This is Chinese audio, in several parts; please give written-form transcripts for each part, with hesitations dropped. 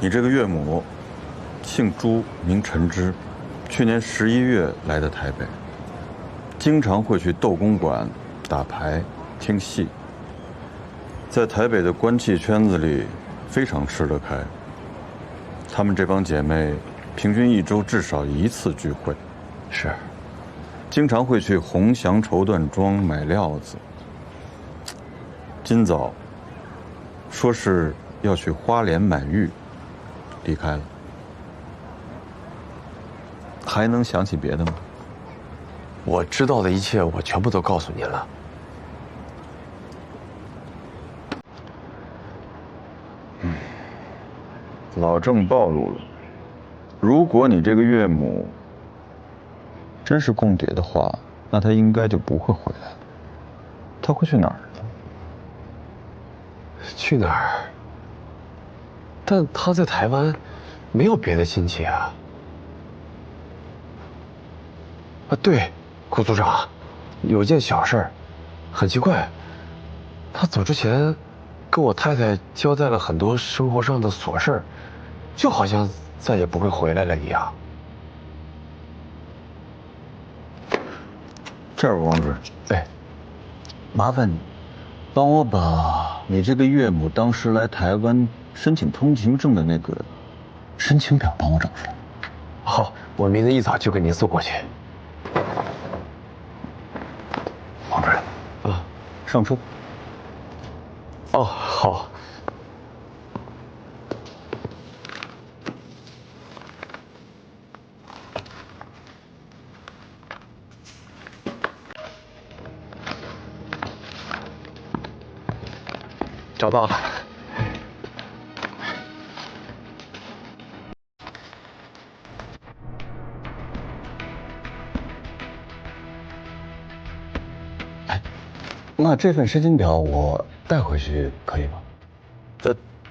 你这个岳母，姓朱，名陈芝，去年11月来的台北，经常会去斗公馆打牌、听戏，在台北的官妓圈子里非常吃得开。她们这帮姐妹平均1周至少1次聚会，是，经常会去鸿祥绸缎庄买料子。今早说是要去花莲买玉，离开了。还能想起别的吗？我知道的一切，我全部都告诉您了。老郑暴露了。如果你这个岳母真是共谍的话，那她应该就不会回来了。她会去哪儿呢？去哪儿？但他在台湾没有别的亲戚啊。啊，对，顾组长，有件小事儿，很奇怪，他走之前跟我太太交代了很多生活上的琐事儿，就好像再也不会回来了一样。这儿，王主任，哎，麻烦你帮我把你这个岳母当时来台湾申请通行证的那个申请表帮我找出来。好，我明天一早就给您送过去。王主任，啊，上车。哦，好。找到了。那这份申请表我带回去可以吗？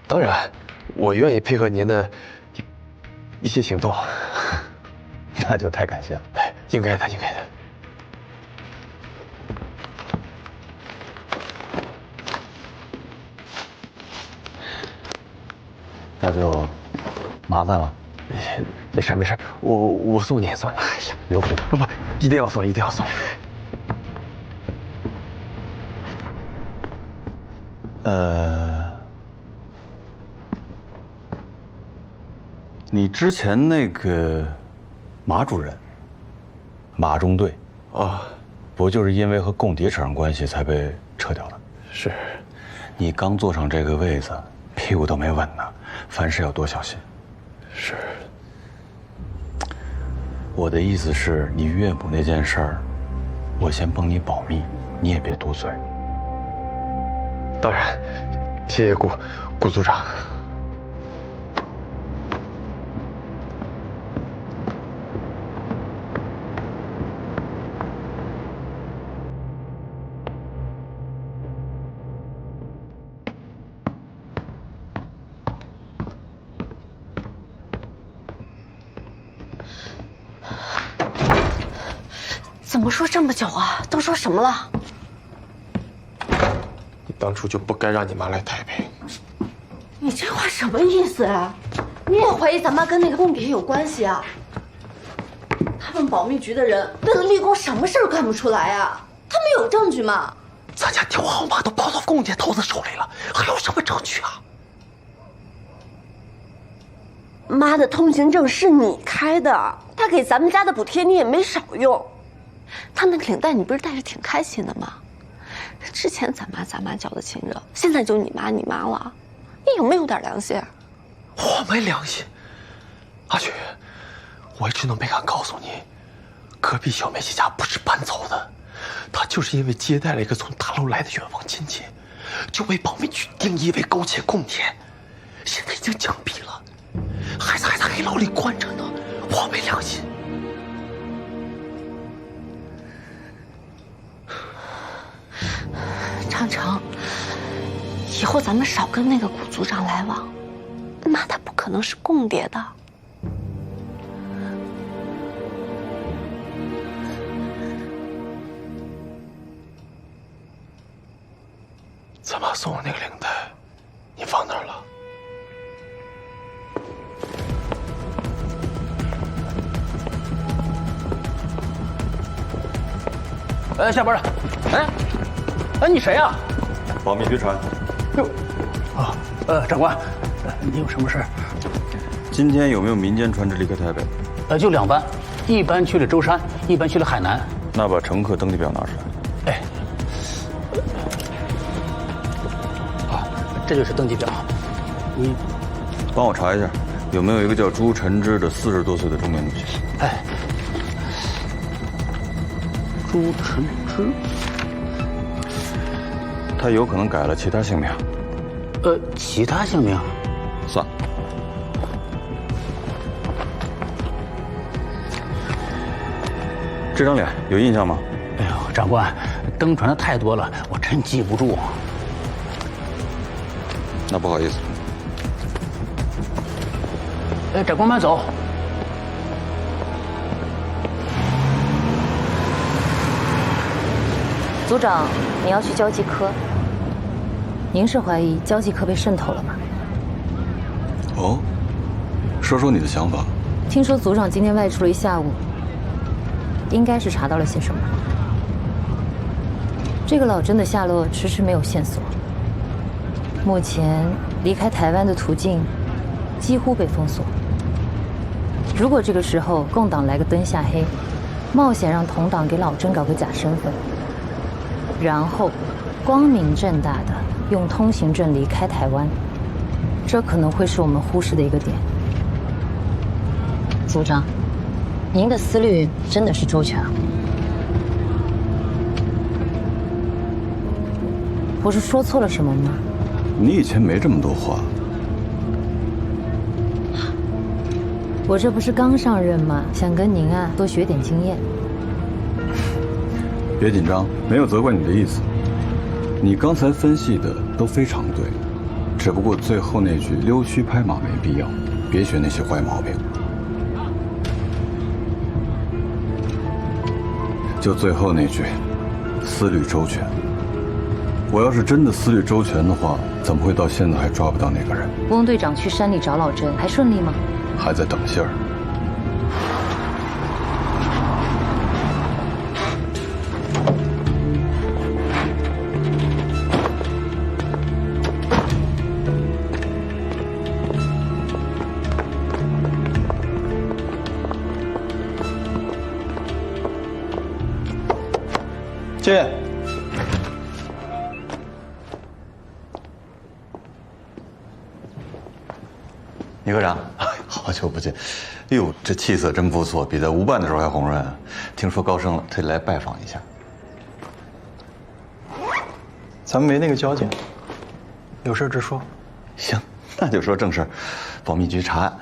当然，我愿意配合您的一些行动。那就太感谢了。哎，应该的，应该的。那就麻烦了。没事没事，我送你送你。哎呀，不，一定要送，一定要送。你之前那个马主任，马中队啊，不就是因为和共谍扯上关系才被撤掉的？是。你刚坐上这个位子，屁股都没稳呢，凡事要多小心。是。我的意思是，你岳母那件事儿，我先帮你保密，你也别多嘴。当然，谢谢顾组长。怎么说这么久啊？都说什么了？你当初就不该让你妈来台北。你这话什么意思啊？你也怀疑咱妈跟那个共谍有关系啊？他们保密局的人为了立功，什么事儿干不出来啊？他们有证据吗？咱家电话号码都跑到共谍头子手里了，还有什么证据啊？妈的通行证是你开的，他给咱们家的补贴你也没少用。他那个领带你不是戴着挺开心的吗？之前咱妈交的亲热，现在就你妈了，你有没有点良心？我没良心，阿雪，我一直都没敢告诉你，隔壁小梅姐家不是搬走的，她就是因为接待了一个从大陆来的远房亲戚，就被保密局定义为苟且共谍，现在已经枪毙了，孩子还在黑牢里关着呢，我没良心。长城，以后咱们少跟那个顾组长来往，妈他不可能是共谍的。咱妈送我那个领带，你放哪儿了？下班了。哎，你谁呀？保密局查案。哟，长官，你有什么事？今天有没有民间船只离开台北？就2班，一班去了舟山，一班去了海南。那把乘客登记表拿出来。哎，这就是登记表。你帮我查一下，有没有一个叫朱晨之的40多岁的中年女性？哎，朱晨之，她有可能改了其他姓名。其他姓名？算了。这张脸有印象吗？哎呦，长官，登船的太多了，我真记不住。那不好意思。长官慢走。组长，你要去交际科。您是怀疑交际科被渗透了吗？哦，说说你的想法。听说组长今天外出了一下午，应该是查到了些什么。这个老甄的下落迟迟没有线索，目前离开台湾的途径几乎被封锁。如果这个时候共党来个灯下黑，冒险让同党给老甄搞个假身份，然后光明正大的用通行证离开台湾，这可能会是我们忽视的一个点。组长，您的思虑真的是周全啊。我是说错了什么吗？你以前没这么多话。我这不是刚上任吗？想跟您啊多学点经验。别紧张，没有责怪你的意思。你刚才分析的都非常对，只不过最后那句溜须拍马没必要，别学那些坏毛病。就最后那句，思虑周全。我要是真的思虑周全的话，怎么会到现在还抓不到那个人？翁队长去山里找老甄，还顺利吗？还在等信儿。进。倪科长，好久不见。哎呦，这气色真不错，比在吴办的时候还红润。听说高升了，特意来拜访一下。咱们没那个交情，有事直说。行，那就说正事儿。保密局查案，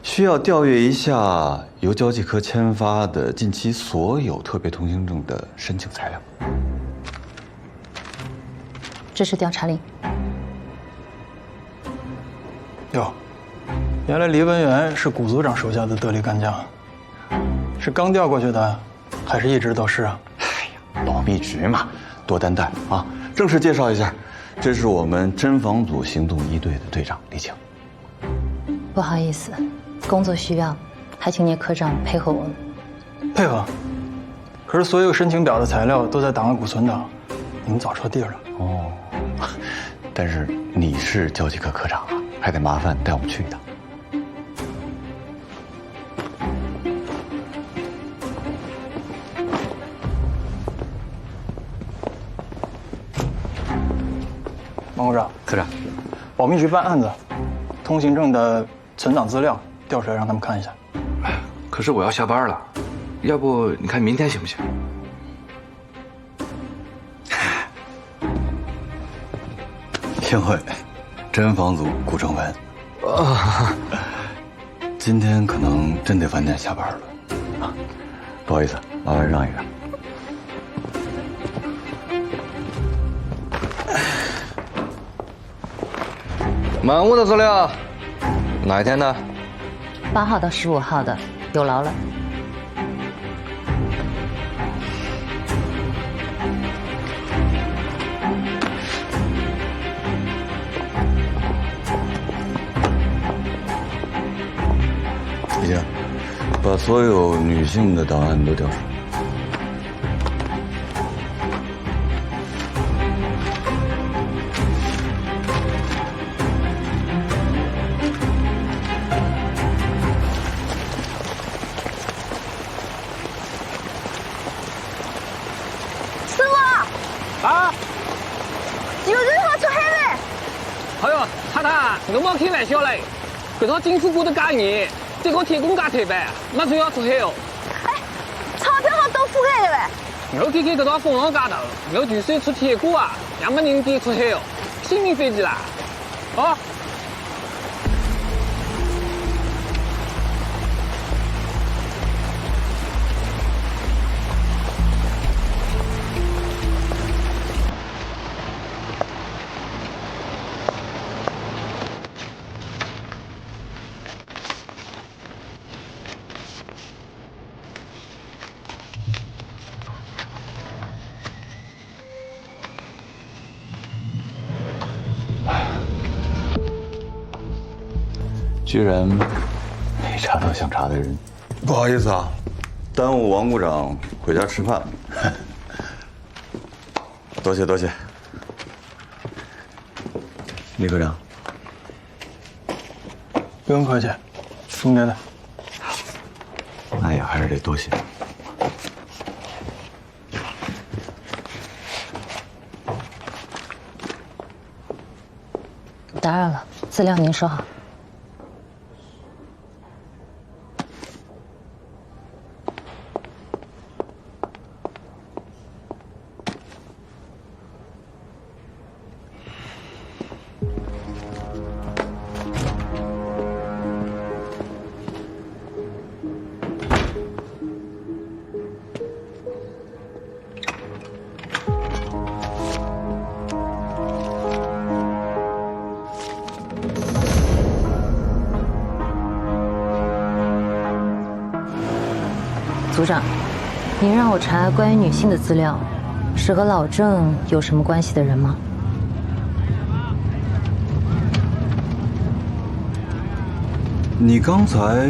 需要调阅一下由交际科签发的近期所有特别通行证的申请材料。这是调查令。哟，原来黎文元是古组长手下的得力干将，是刚调过去的，还是一直都是啊？哎呀，保密局嘛，多担待啊！正式介绍一下，这是我们侦防组行动1队的队长李晴。不好意思，工作需要，还请聂科长配合我们。配合。可是所有申请表的材料都在档案库存档，你们找错地儿了。哦，但是你是交际科科长啊，还得麻烦带我们去一趟。王科长，科长，保密局办案子，通行证的存档资料调出来让他们看一下。可是我要下班了，要不你看明天行不行？幸会，侦防组顾正文。今天可能真得晚点下班了。啊，不好意思，麻烦让一让。满屋的资料，哪一天的8号到15号的，有劳了。李静，把所有女性的档案都调出来。开玩笑嘞！搿套政府挂得介严，再搞铁工介推板，没最好出海哦。哎，钞票好都覆盖的呗。我看看搿套风浪街头，我就算出铁锅啊，也没人敢出海哦，性命飞机啦！哦。居然没查到想查的人，不好意思啊，耽误王股长回家吃饭了。多谢多谢，李科长，不用客气，应该的。哎呀，还是得多谢。打扰了，资料您收好。组长，您让我查关于女性的资料，是和老郑有什么关系的人吗？你刚才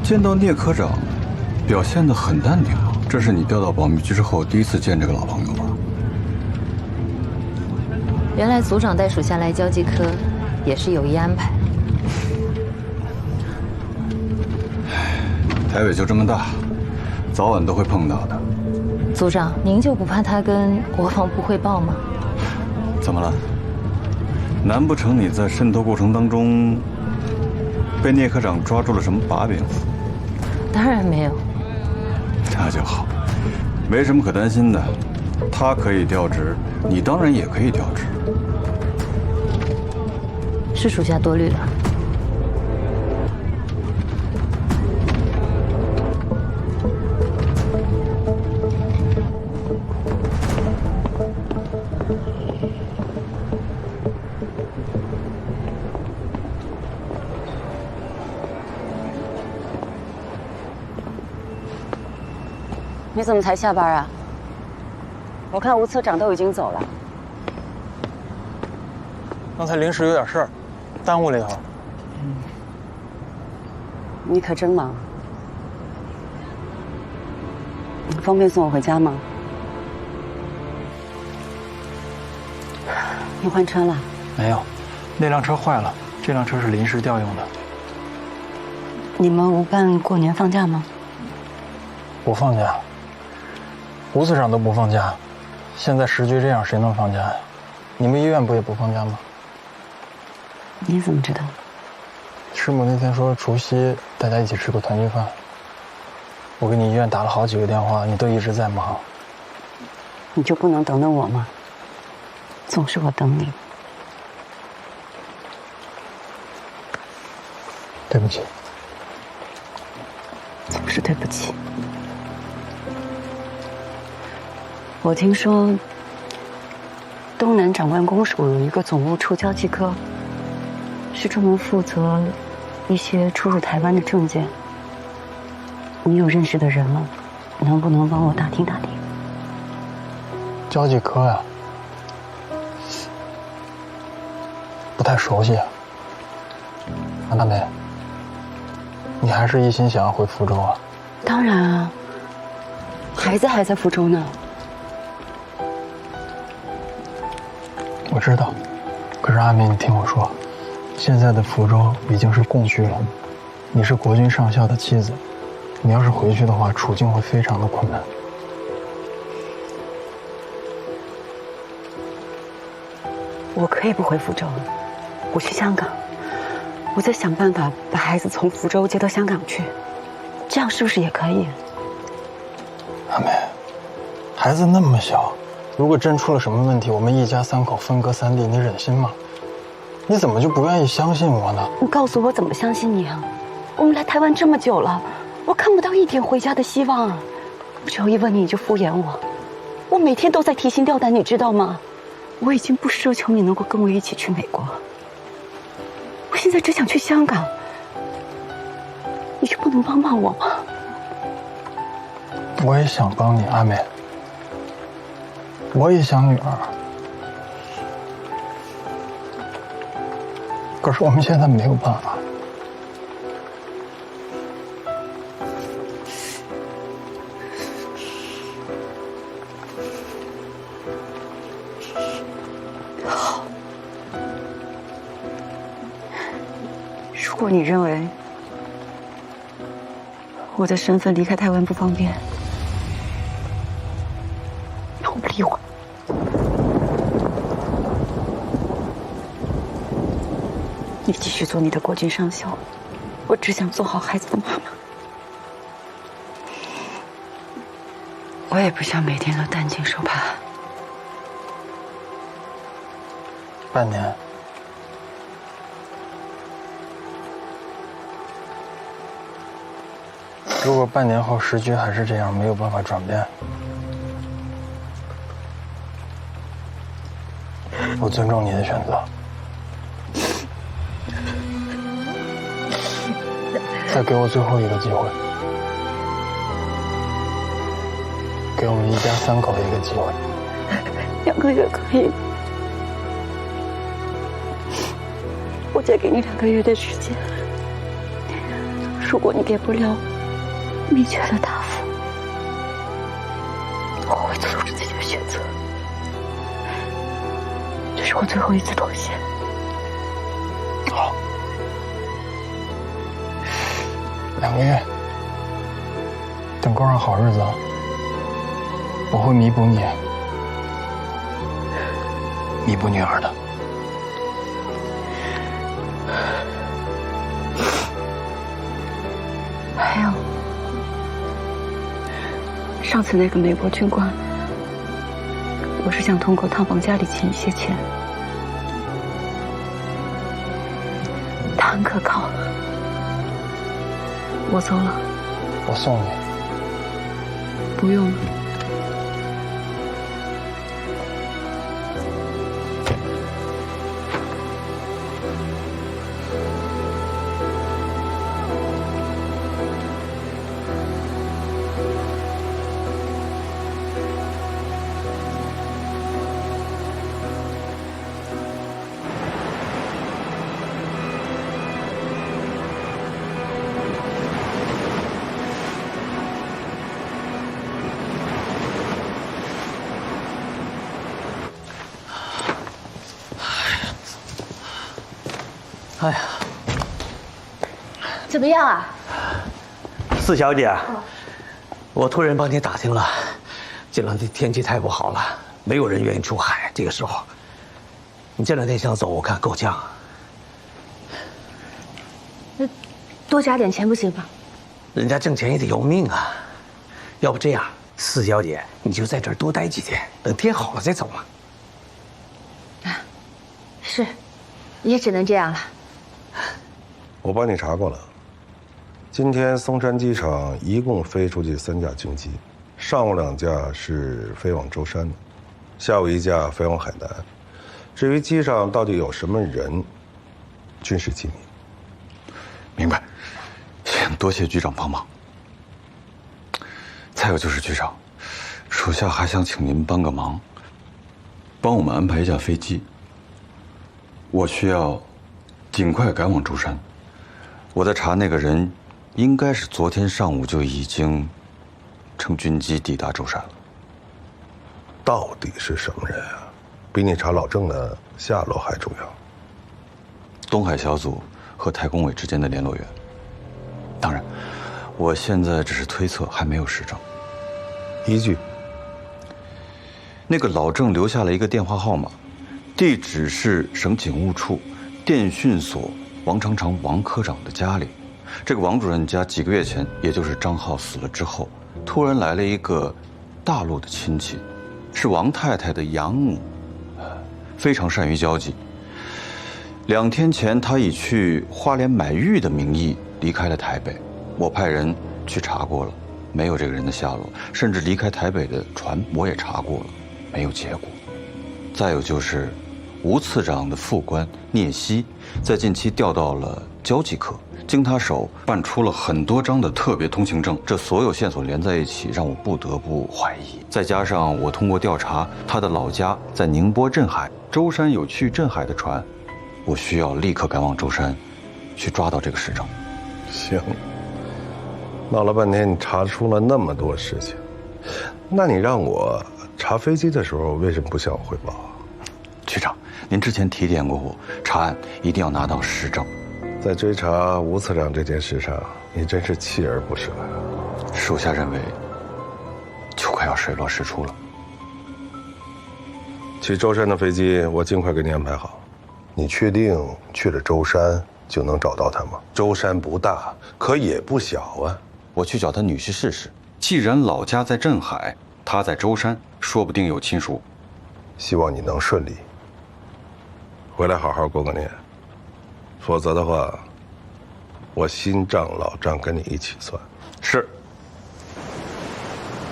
见到聂科长，表现得很淡定啊。这是你调到保密局之后第一次见这个老朋友吧？原来组长带属下来交际科，也是有意安排。台北就这么大，早晚都会碰到的。组长，您就不怕他跟国防部汇报吗？怎么了？难不成你在渗透过程当中被聂科长抓住了什么把柄？当然没有。那就好，没什么可担心的。他可以调职，你当然也可以调职。是属下多虑了。你怎么才下班啊？我看吴科长都已经走了。刚才临时有点事儿，耽误了一会儿。你可真忙。方便送我回家吗？你换车了？没有，那辆车坏了，这辆车是临时调用的。你们吴办过年放假吗？不放假。吴司长都不放假，现在时局这样，谁能放假呀？你们医院不也不放假吗？你怎么知道？师母那天说除夕大家一起吃个团聚饭。我给你医院打了好几个电话，你都一直在忙。你就不能等等我吗？总是我等你。对不起。总是对不起。我听说东南长官公署有一个总务处交际科，是专门负责一些出入台湾的证件。你有认识的人吗？能不能帮我打听打听？交际科呀，不太熟悉啊。安大梅，你还是一心想要回福州啊？当然啊，孩子还在福州呢。我知道，可是阿梅，你听我说，现在的福州已经是共区了，你是国军上校的妻子，你要是回去的话，处境会非常的困难。我可以不回福州，我去香港。我在想办法把孩子从福州接到香港去，这样是不是也可以？阿梅，孩子那么小，如果真出了什么问题，我们一家3口分隔3地，你忍心吗？你怎么就不愿意相信我呢？你告诉我怎么相信你啊？我们来台湾这么久了，我看不到一点回家的希望啊！我只要一问你，你就敷衍我。我每天都在提心吊胆，你知道吗？我已经不奢求你能够跟我一起去美国，我现在只想去香港，你就不能帮帮我吗？我也想帮你，阿梅。我也想女儿，可是我们现在没有办法。好，如果你认为我的身份离开台湾不方便，那我们离婚。你继续做你的国军上校，我只想做好孩子的妈妈。我也不想每天都担惊受怕。半年，如果半年后时局还是这样，没有办法转变，我尊重你的选择。再给我最后一个机会，给我们一家3口一个机会。2个月可以，我再给你2个月的时间。如果你给不了明确的答复，我会做出自己的选择。这是我最后一次妥协。好，2个月，等过上好日子，我会弥补你，弥补女儿的。还有，上次那个美国军官，我是想通过他往家里请一些钱，他很可靠。我走了，我送你。不用了。哎呀，怎么样啊？四小姐，我托人帮你打听了，这两天天气太不好了，没有人愿意出海。这个时候，你这2天想走，我看够呛。那多加点钱不行吗？人家挣钱也得要命啊。要不这样，四小姐，你就在这儿多待几天，等天好了再走嘛。啊，是，也只能这样了。我帮你查过了，今天松山机场一共飞出去3架军机，上午2架是飞往舟山的，下午1架飞往海南。至于机上到底有什么人，军事机密。明白，请多谢局长帮忙。再有就是局长，属下还想请您帮个忙，帮我们安排一架飞机。我需要尽快赶往舟山。我在查那个人，应该是昨天上午就已经乘军机抵达舟山了。到底是什么人啊？比你查老郑的下落还重要。东海小组和太公委之间的联络员。当然，我现在只是推测，还没有实证。依据？那个老郑留下了一个电话号码，地址是省警务处电讯所王长常王科长的家里。这个王主任家几个月前，也就是张浩死了之后，突然来了一个大陆的亲戚，是王太太的养母，非常善于交际。2天前，他以去花莲买玉的名义离开了台北。我派人去查过了，没有这个人的下落，甚至离开台北的船我也查过了，没有结果。再有就是吴次长的副官聂希，在近期调到了交际科，经他手办出了很多张的特别通行证，这所有线索连在一起，让我不得不怀疑。再加上我通过调查他的老家在宁波镇海，舟山有去镇海的船，我需要立刻赶往舟山，去抓到这个市长。行，闹了半天你查出了那么多事情，那你让我查飞机的时候为什么不向我汇报？局长，您之前提点过我，查案一定要拿到实证。在追查吴次长这件事上，你真是锲而不舍呀。属下认为，就快要水落石出了。去舟山的飞机，我尽快给你安排好。你确定去了舟山就能找到他吗？舟山不大，可也不小啊。我去找他女婿试试。既然老家在镇海，他在舟山，说不定有亲属。希望你能顺利。回来好好过个年，否则的话，我新账老账跟你一起算。是。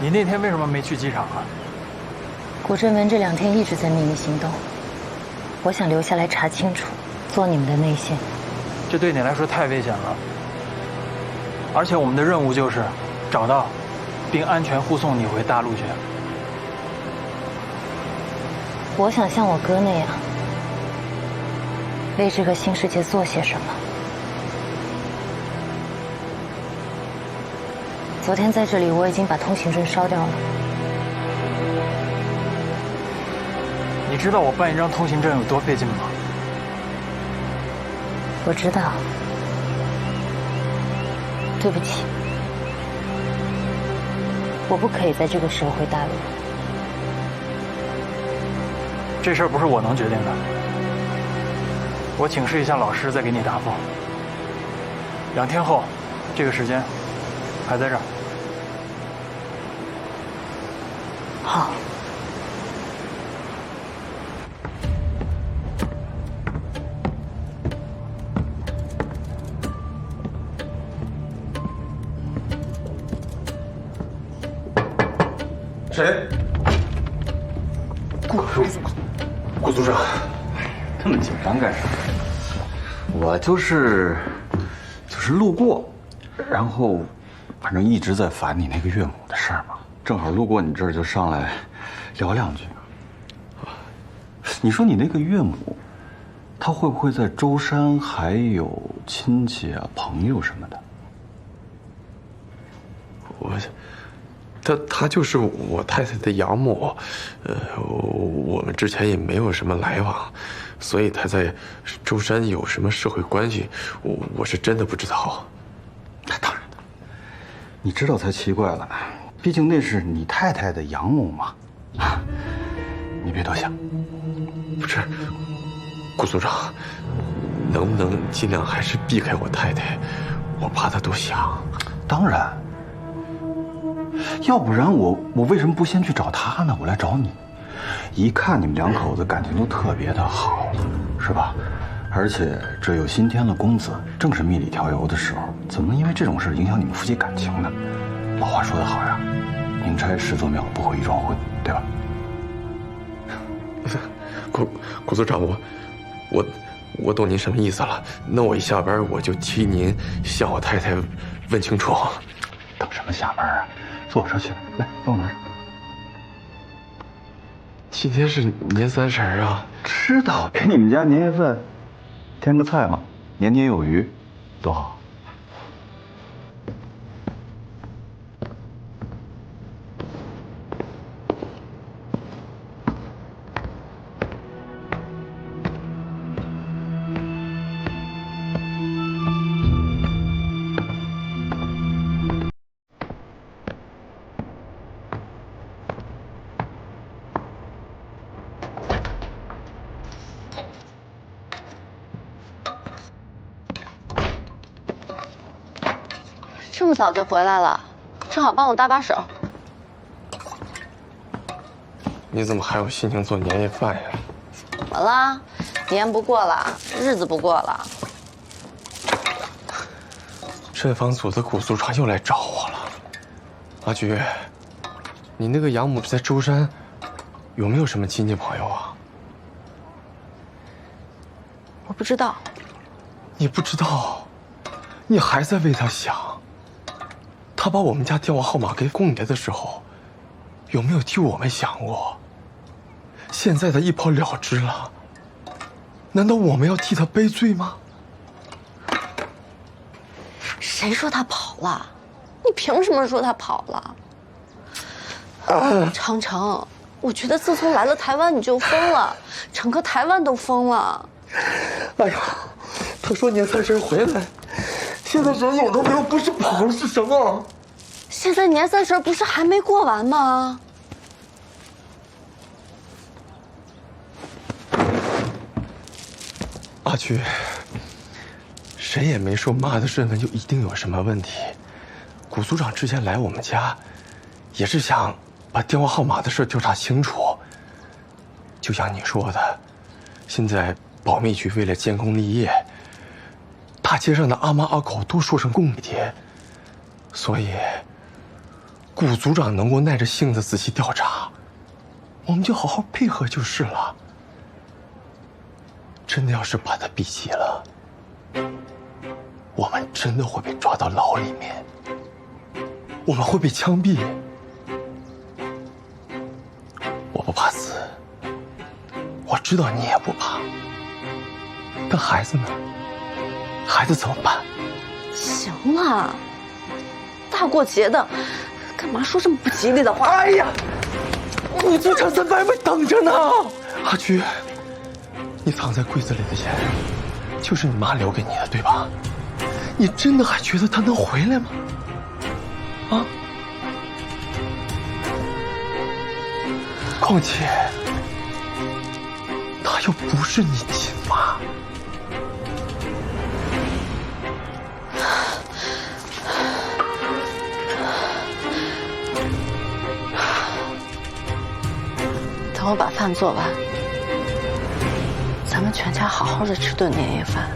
你那天为什么没去机场啊？古正文这2天一直在秘密行动，我想留下来查清楚，做你们的内线。这对你来说太危险了，而且我们的任务就是找到，并安全护送你回大陆去。我想像我哥那样，为这个新世界做些什么。昨天在这里，我已经把通行证烧掉了。你知道我办一张通行证有多费劲吗？我知道，对不起，我不可以在这个时候回大陆。这事儿不是我能决定的，我请示一下老师，再给你答复。2天后，这个时间还在这儿。好。谁？顾组长，这么紧张干什么？我就是路过，然后反正一直在烦你那个岳母的事儿嘛，正好路过你这儿就上来聊2句。你说你那个岳母，她会不会在舟山还有亲戚啊、朋友什么的？她就是我太太的养母，我们之前也没有什么来往，所以她在舟山有什么社会关系，我是真的不知道。那当然的，你知道才奇怪了呢，毕竟那是你太太的养母嘛。你别多想。不是，顾组长，能不能尽量还是避开我太太？我怕她多想。当然。要不然我为什么不先去找他呢？我来找你，一看你们2口子感情都特别的好，是吧？而且这又新添了公子，正是蜜里调油的时候，怎么能因为这种事影响你们夫妻感情呢？老话说得好呀，宁拆10座庙，不毁1桩婚，对吧？顾组长，我懂您什么意思了。那我一下班我就替您向我太太问清楚。等什么下班啊？坐我车去，来，帮我拿。今天是年30啊！知道，给你们家年夜饭添个菜嘛，年年有余，多好。这么早就回来了，正好帮我搭把手。你怎么还有心情做年夜饭呀？怎么了？年不过了，日子不过了。镇防组的古组长又来找我了。阿菊，你那个养母在舟山，有没有什么亲戚朋友啊？我不知道。你不知道？你还在为他想？他把我们家电话号码给公爷的时候，有没有替我们想过？现在他一跑了之了，难道我们要替他背罪吗？谁说他跑了？你凭什么说他跑了？长城，我觉得自从来了台湾你就疯了，整个台湾都疯了。哎呀，他说年30回来，现在人影都没有，不是跑了是什么？现在年30不是还没过完吗？阿菊，谁也没说妈的身份就一定有什么问题。古组长之前来我们家，也是想把电话号码的事调查清楚。就像你说的，现在保密局为了建功立业，大街上的阿妈阿狗都说成公爹，所以古组长能够耐着性子仔细调查，我们就好好配合就是了。真的要是把他逼急了，我们真的会被抓到牢里面，我们会被枪毙。我不怕死，我知道你也不怕。但孩子呢？孩子怎么办？行了，大过节的，干嘛说这么不吉利的话？哎呀，古组长在外面等着呢。阿菊，你藏在柜子里的钱，就是你妈留给你的，对吧？你真的还觉得他能回来吗？啊？况且，他又不是你亲妈。等我把饭做完，咱们全家好好的吃顿年夜饭。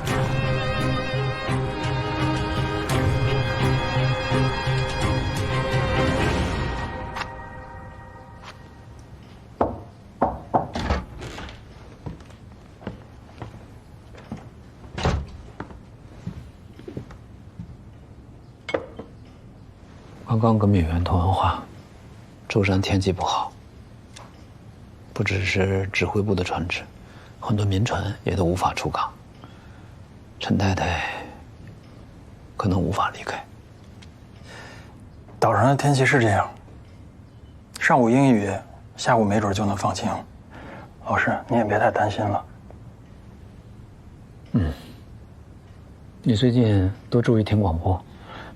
刚刚跟闽员通完话，舟山天气不好，不只是指挥部的船只，很多民船也都无法出港。陈太太可能无法离开。岛上的天气是这样，上午阴雨，下午没准就能放晴。老师，你也别太担心了。你最近多注意听广播，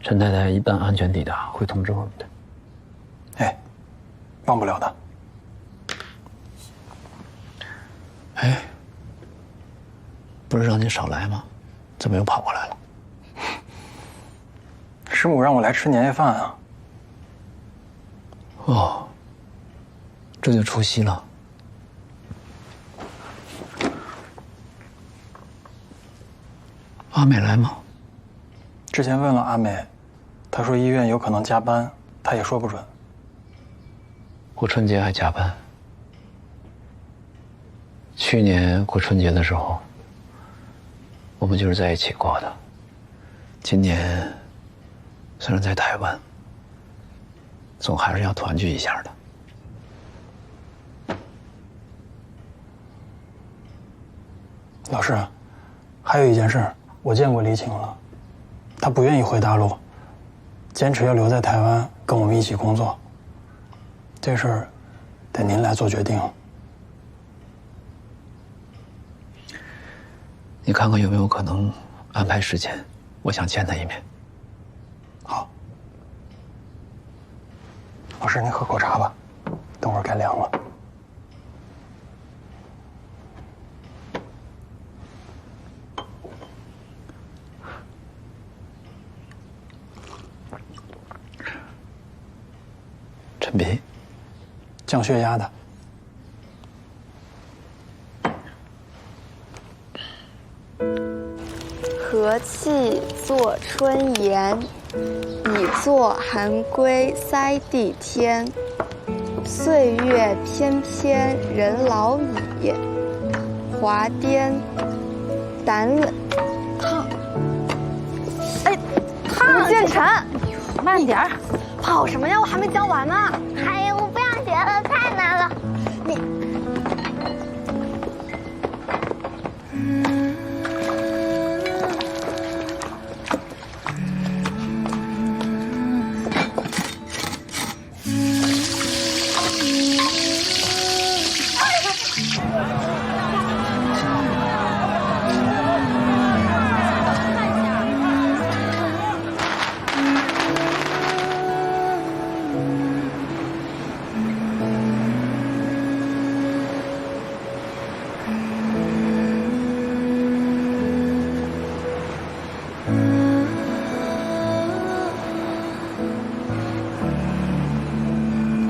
陈太太一旦安全抵达，会通知我们的。哎，忘不了的。哎，不是让你少来吗？怎么又跑过来了？师母让我来吃年夜饭啊。哦，这就除夕了。阿美来吗？之前问了阿美，她说医院有可能加班，她也说不准。过春节还加班？去年过春节的时候，我们就是在一起过的。今年虽然在台湾，总还是要团聚一下的。老师，还有一件事，我见过李晴了，她不愿意回大陆，坚持要留在台湾跟我们一起工作。这事儿得您来做决定。你看看有没有可能安排时间，我想见他一面。好，老师您喝口茶吧，等会儿该凉了。B，降血压的。和气作春言，以作寒归塞地天。岁月翩翩人老矣，华颠胆冷。烫！哎，烫！吴建成，慢点儿，跑什么呀？我还没教完呢。哎呀，我不想学了，太难了。你。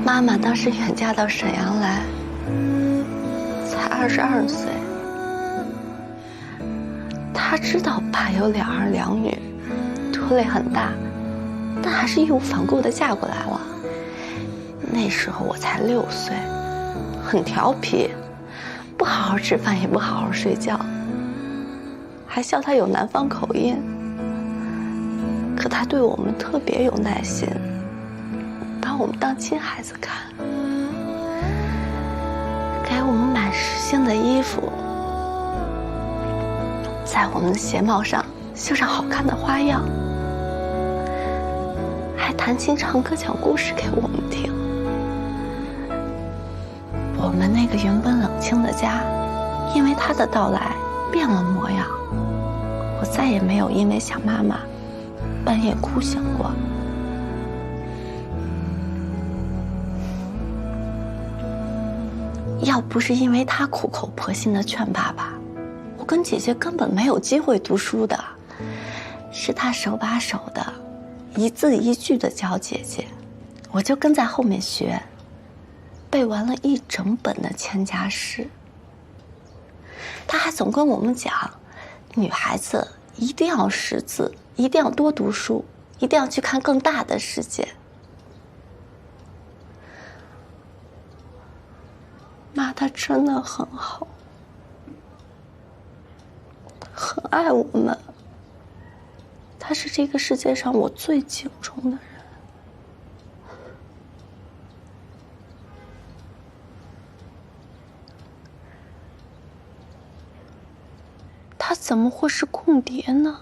妈妈当时远嫁到沈阳来，才22岁。她知道爸有2儿2女，拖累很大，但还是义无反顾地嫁过来了。那时候我才6岁，很调皮，不好好吃饭，也不好好睡觉，还笑她有南方口音。可她对我们特别有耐心。把我们当亲孩子看，给我们买时兴的衣服，在我们的鞋帽上绣上好看的花样，还弹琴唱歌讲故事给我们听。我们那个原本冷清的家，因为他的到来变了模样。我再也没有因为想妈妈半夜哭醒过。要不是因为他苦口婆心地劝爸爸，我跟姐姐根本没有机会读书的。是他手把手的，一字一句地教姐姐，我就跟在后面学，背完了1整本的《千家诗》。他还总跟我们讲，女孩子一定要识字，一定要多读书，一定要去看更大的世界。妈，她真的很好，很爱我们。她是这个世界上我最敬重的人。她怎么会是共谍呢？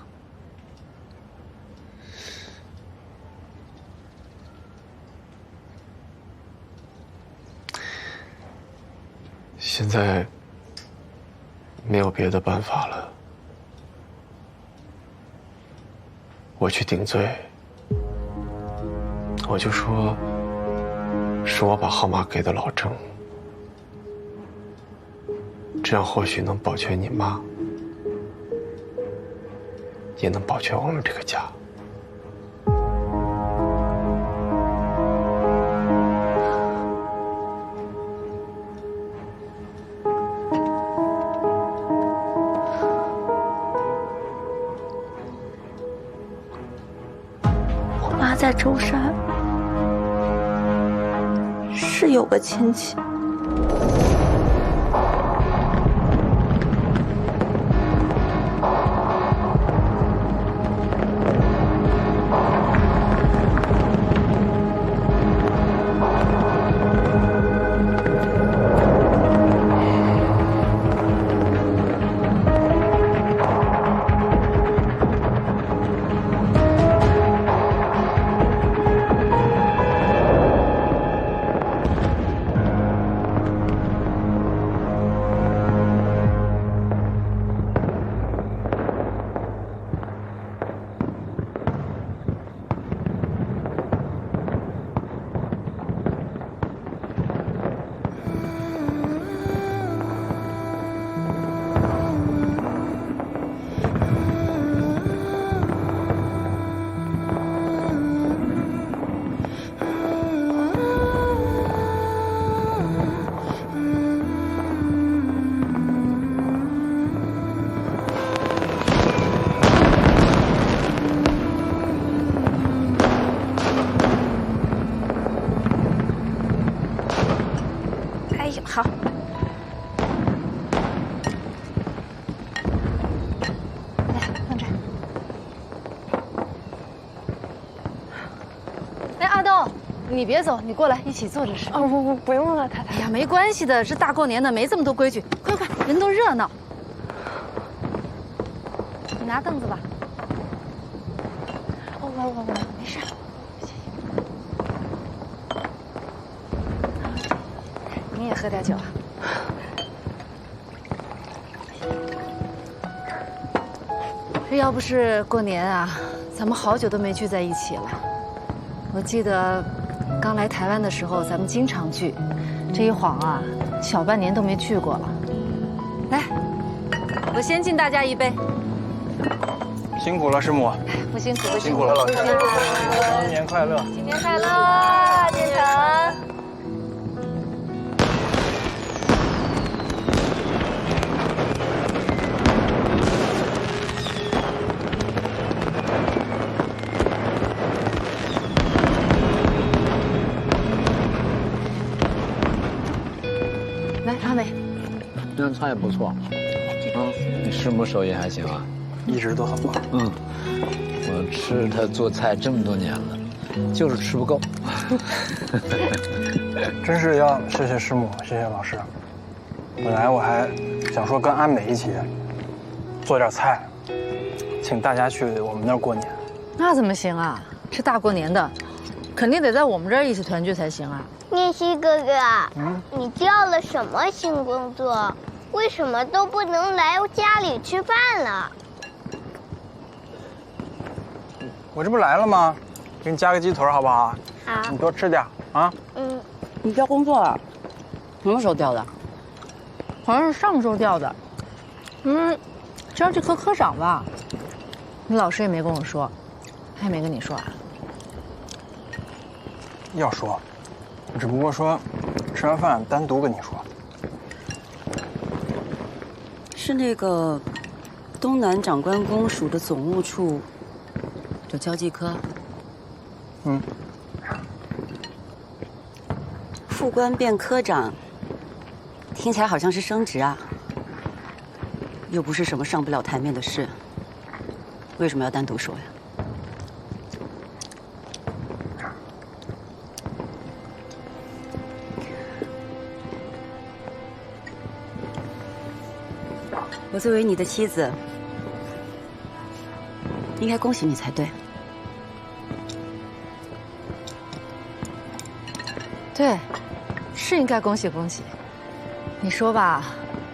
现在没有别的办法了，我去顶罪，我就说是我把号码给的老郑，这样或许能保全你妈，也能保全我们这个家。在舟山是有个亲戚，你别走，你过来一起坐着吃。哦，不用了，太太。哎呀，没关系的，这大过年的没这么多规矩，快快，人都热闹。你拿凳子吧。我，没事。你也喝点酒啊。这要不是过年啊，咱们好久都没聚在一起了。我记得刚来台湾的时候，咱们经常聚，这一晃啊，小半年都没聚过了。来，我先敬大家一杯。辛苦了，师母。不辛苦，不辛苦了，老师。新年快乐！新年快乐，建成。来，阿美，这菜也不错。你师母手艺还行啊？一直都很棒。我吃她做菜这么多年了，就是吃不够。真是要谢谢师母，谢谢老师。本来我还想说跟安美一起做点菜，请大家去我们那儿过年。那怎么行啊？这大过年的，肯定得在我们这儿一起团聚才行啊。念希哥哥，你交了什么新工作？为什么都不能来家里吃饭了？我这不来了吗？给你加个鸡腿好不好？好。你多吃点啊。你调工作了？什么时候调的？好像是上周调的。交际科科长吧？你老师也没跟我说，他也没跟你说啊？要说，我只不过说吃完饭单独跟你说。是那个东南长官公署的总务处的交际科。副官变科长，听起来好像是升职啊，又不是什么上不了台面的事，为什么要单独说呀？我作为你的妻子，应该恭喜你才对。对，是应该恭喜恭喜。你说吧，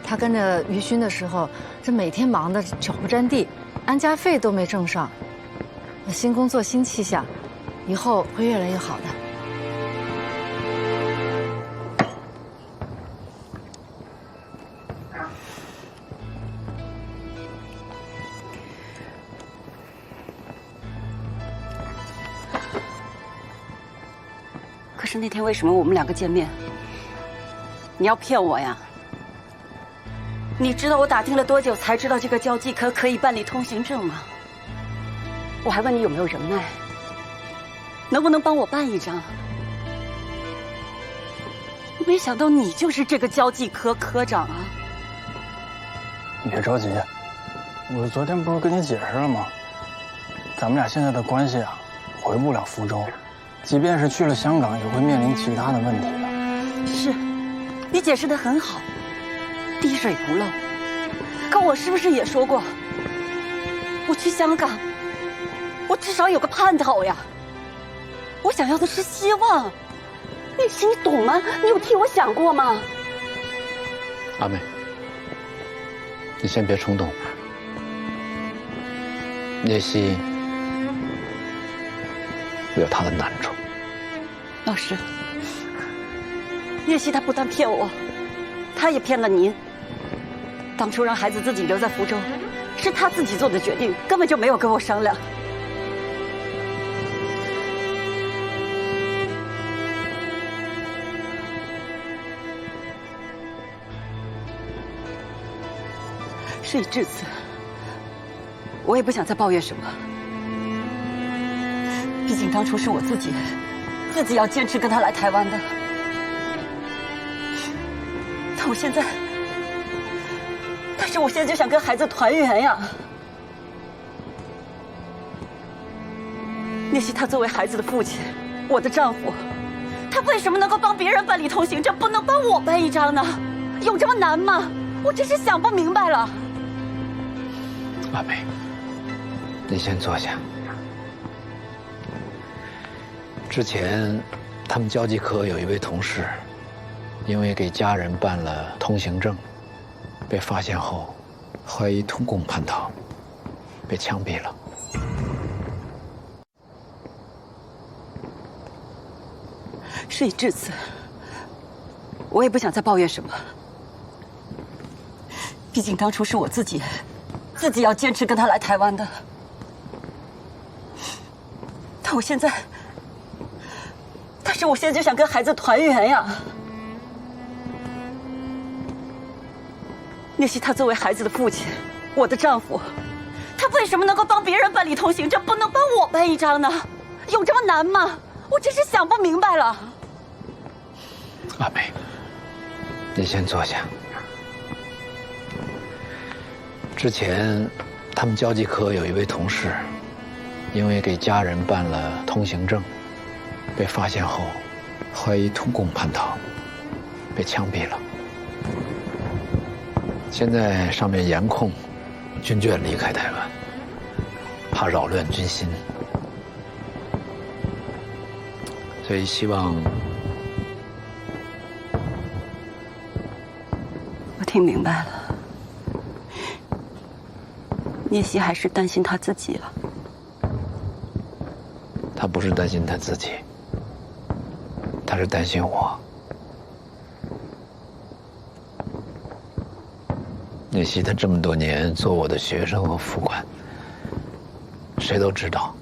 他跟着于勋的时候，这每天忙得脚不沾地，安家费都没挣上。新工作新气象，以后会越来越好的。可是那天为什么我们两个见面，你要骗我呀？你知道我打听了多久才知道这个交际科可以办理通行证吗？我还问你有没有人脉，能不能帮我办一张？没想到你就是这个交际科科长啊！你别着急，我昨天不是跟你解释了吗？咱们俩现在的关系啊，回不了福州。即便是去了香港，也会面临其他的问题的。是，你解释得很好，滴水不漏。可我是不是也说过，我去香港，我至少有个盼头呀？我想要的是希望。你懂吗？你有替我想过吗？阿美，你先别冲动。聂希有他的难处。老师，聂希他不但骗我，他也骗了您。当初让孩子自己留在福州，是他自己做的决定，根本就没有跟我商量。事已至此，我也不想再抱怨什么。毕竟当初是我自己要坚持跟他来台湾的。但我现在就想跟孩子团圆呀。聂希他作为孩子的父亲，我的丈夫，他为什么能够帮别人办理通行证，不能帮我办一张呢？有这么难吗？我真是想不明白了。阿梅，你先坐下。之前，他们交际科有一位同事，因为给家人办了通行证，被发现后，怀疑通共叛逃，被枪毙了。事已至此，我也不想再抱怨什么。毕竟当初是我自己要坚持跟他来台湾的。但是我现在就想跟孩子团圆呀。聂西他作为孩子的父亲，我的丈夫，他为什么能够帮别人办理通行证，不能帮我办一张呢？有这么难吗？我真是想不明白了。阿梅，你先坐下。之前，他们交际科有一位同事，因为给家人办了通行证，被发现后，怀疑通共叛逃，被枪毙了。现在上面严控军眷离开台湾，怕扰乱军心，所以希望。我听明白了，聂西还是担心他自己了。他不是担心他自己，他是担心我。聂西他这么多年做我的学生和副官，谁都知道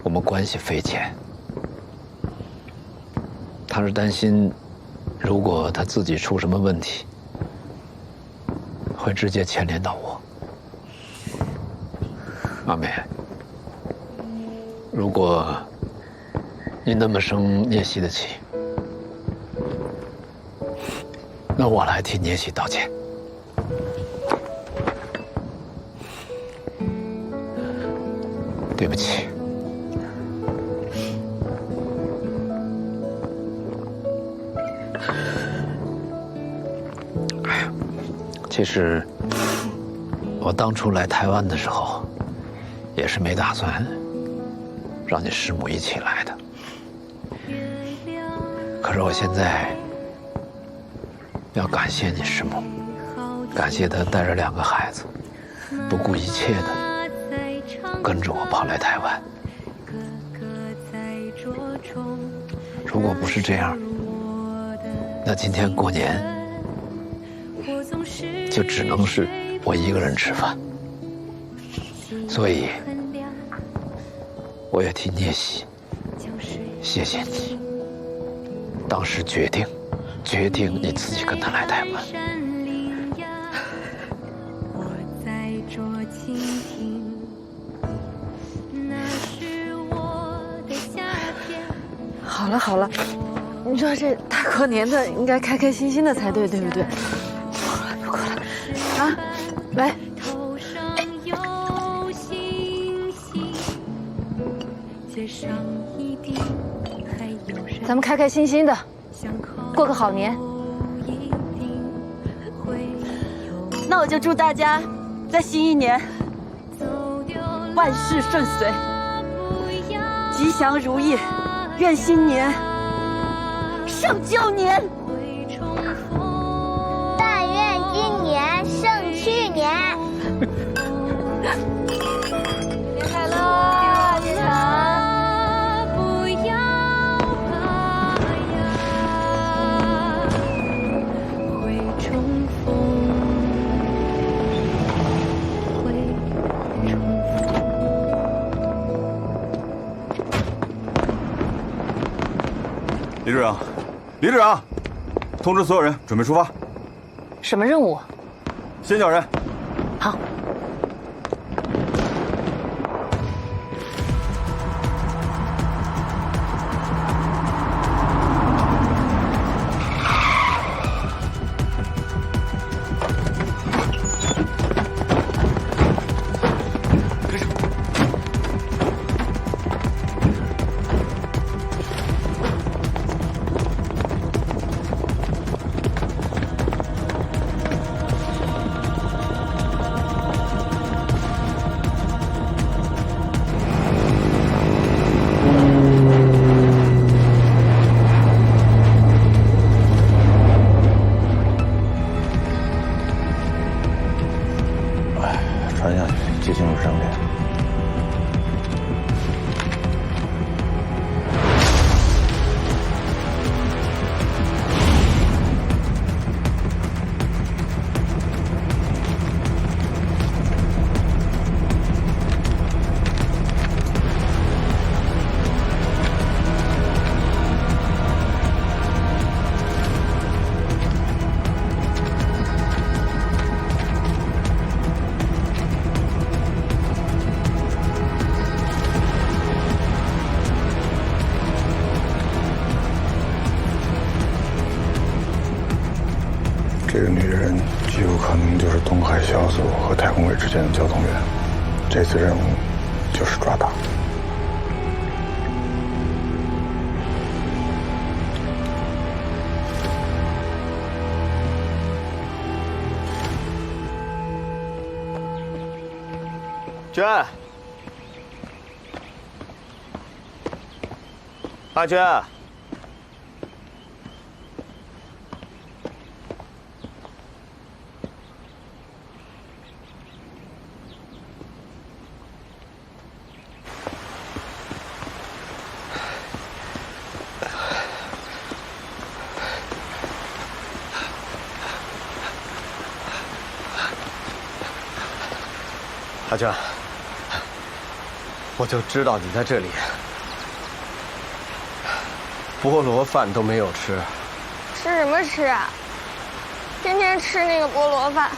我们关系匪浅。他是担心，如果他自己出什么问题，会直接牵连到我。阿梅，如果你那么生聂西的气，那我来替聂西道歉。对不起。哎呀，其实我当初来台湾的时候，也是没打算让你师母一起来的。可是我现在要感谢你师母，感谢她带着2个孩子，不顾一切的跟着我跑来台湾。如果不是这样，那今天过年就只能是我一个人吃饭。所以，我也替聂西谢谢你，当时决定你自己跟他来台湾。好了，你说这大过年的应该开开心心的才对，对不对？不哭了，啊，来。咱们开开心心的过个好年。那我就祝大家在新一年万事顺遂，吉祥如意，愿新年胜旧年，但愿今年胜去年。新年快乐，建成。李队长，李队长，通知所有人准备出发。什么任务？先叫人。好。这个女人极有可能就是东海小组和太空卫之间的交通员。这次任务就是抓她。娟，阿娟。阿娟，我就知道你在这里。菠萝饭都没有吃，吃什么吃啊？天天吃那个菠萝饭，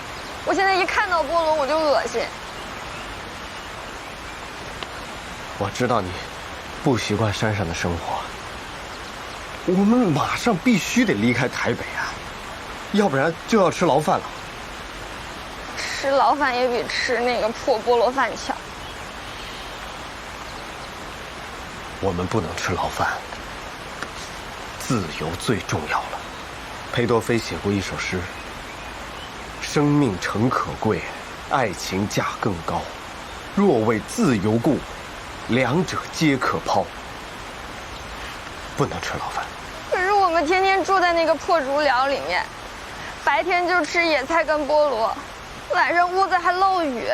我现在一看到菠萝我就恶心。我知道你不习惯山上的生活，我们马上必须得离开台北啊，要不然就要吃牢饭了。吃牢饭也比吃那个破菠萝饭强。我们不能吃牢饭，自由最重要了。裴多菲写过一首诗：生命诚可贵，爱情价更高。若为自由故，两者皆可抛。不能吃牢饭。可是我们天天住在那个破竹寮里面，白天就吃野菜跟菠萝，晚上屋子还漏雨，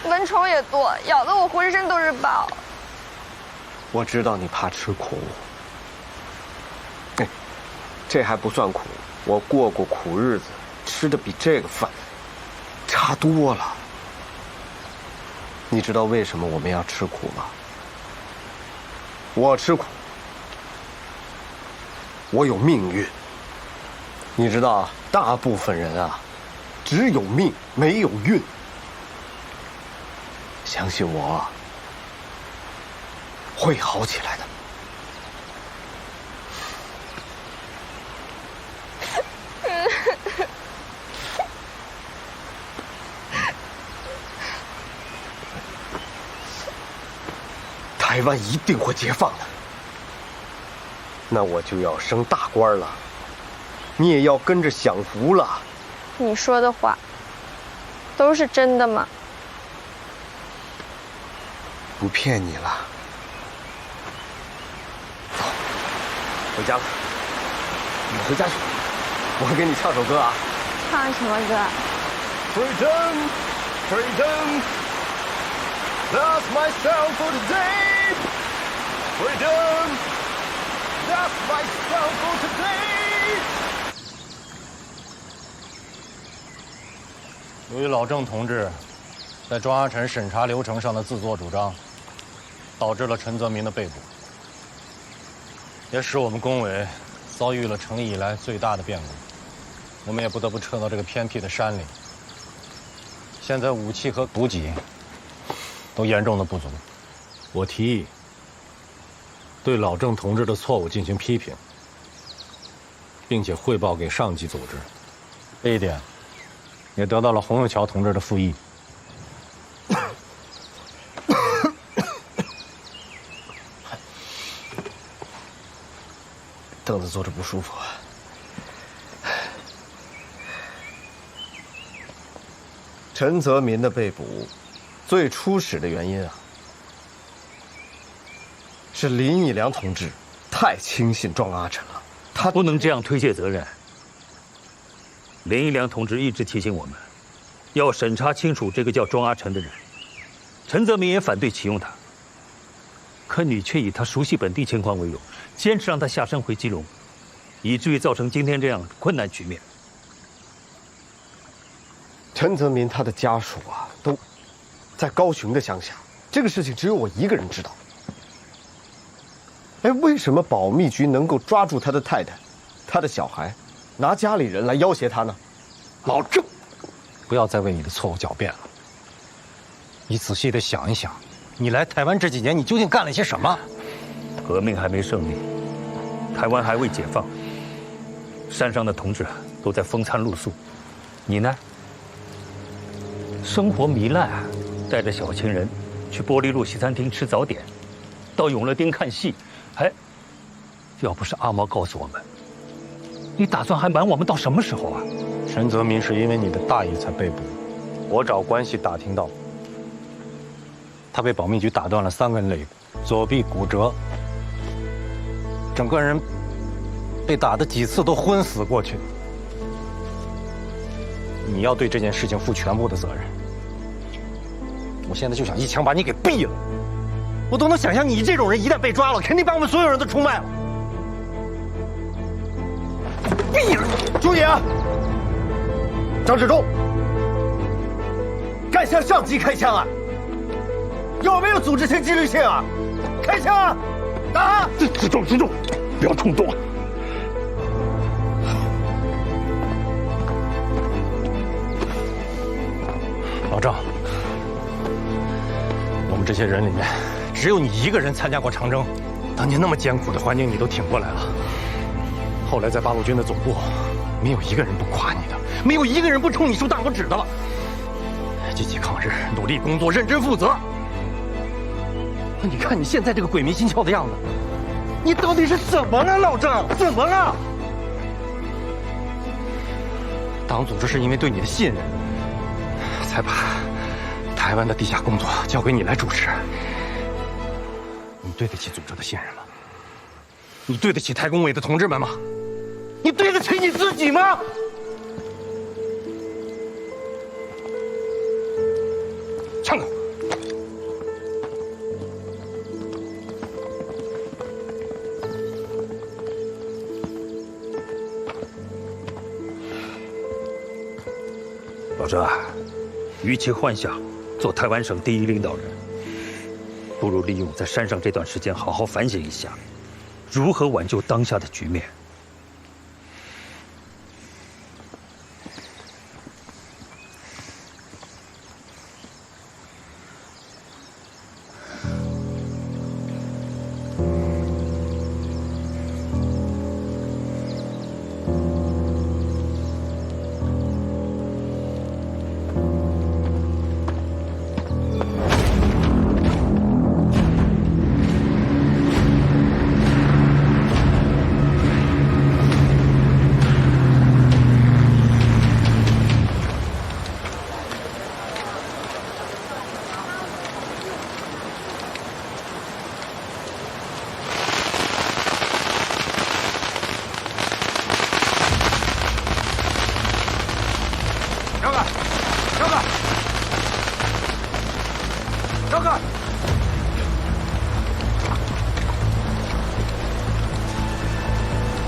蚊虫也多，咬得我浑身都是包。我知道你怕吃苦，这还不算苦，我过过苦日子，吃的比这个饭差多了。你知道为什么我们要吃苦吗？我吃苦，我有命运。你知道，大部分人啊，只有命没有运。相信我，会好起来的。台湾一定会解放的，那我就要升大官了，你也要跟着享福了。你说的话都是真的吗？不骗你了。走，回家了。你回家去，我会给你唱首歌啊。唱什么歌？Freedom, freedom, that's myself for today. Freedom, that's myself for today. 由于老郑同志在庄阿臣审查流程上的自作主张，导致了陈泽民的被捕，也使我们工委遭遇了成立以来最大的变故。我们也不得不撤到这个偏僻的山里。现在武器和补给都严重的不足。我提议对老郑同志的错误进行批评，并且汇报给上级组织。这一点也得到了洪永桥同志的复议。凳子坐着不舒服。陈泽民的被捕，最初始的原因啊，是林义良同志太轻信庄阿臣了。他不能这样推卸责任。林义良同志一直提醒我们，要审查清楚这个叫庄阿臣的人。陈泽民也反对启用他，可你却以他熟悉本地情况为由，坚持让他下山回基隆，以至于造成今天这样困难局面。陈泽民他的家属啊，都在高雄的乡下，这个事情只有我一个人知道。哎，为什么保密局能够抓住他的太太、他的小孩，拿家里人来要挟他呢？老郑，不要再为你的错误狡辩了。你仔细的想一想，你来台湾这几年，你究竟干了些什么？革命还没胜利，台湾还未解放，山上的同志都在风餐露宿，你呢？生活糜烂，带着小情人去玻璃路西餐厅吃早点，到永乐町看戏，要不是阿毛告诉我们，你打算还瞒我们到什么时候啊？陈泽民是因为你的大意才被捕，我找关系打听到，他被保密局打断了3根肋骨，左臂骨折，整个人被打的几次都昏死过去。你要对这件事情负全部的责任。我现在就想一枪把你给毙了。我都能想象你这种人一旦被抓了，肯定把我们所有人都出卖了。毙了！注意啊！张志忠，敢向上级开枪啊？有没有组织性、纪律性啊？开枪啊！打！自重，不要冲动。老郑，我们这些人里面，只有你一个人参加过长征。当年那么艰苦的环境，你都挺过来了。后来在八路军的总部，没有一个人不夸你的，没有一个人不冲你竖大拇指的了。积极抗日，努力工作，认真负责。你看你现在这个鬼迷心窍的样子，你到底是怎么了，老郑？怎么了？党组织是因为对你的信任，才把台湾的地下工作交给你来主持。你对得起组织的信任吗？你对得起台工委的同志们吗？你对得起你自己吗？枪口！老郑啊，与其幻想做台湾省第一领导人，不如利用在山上这段时间好好反省一下，如何挽救当下的局面。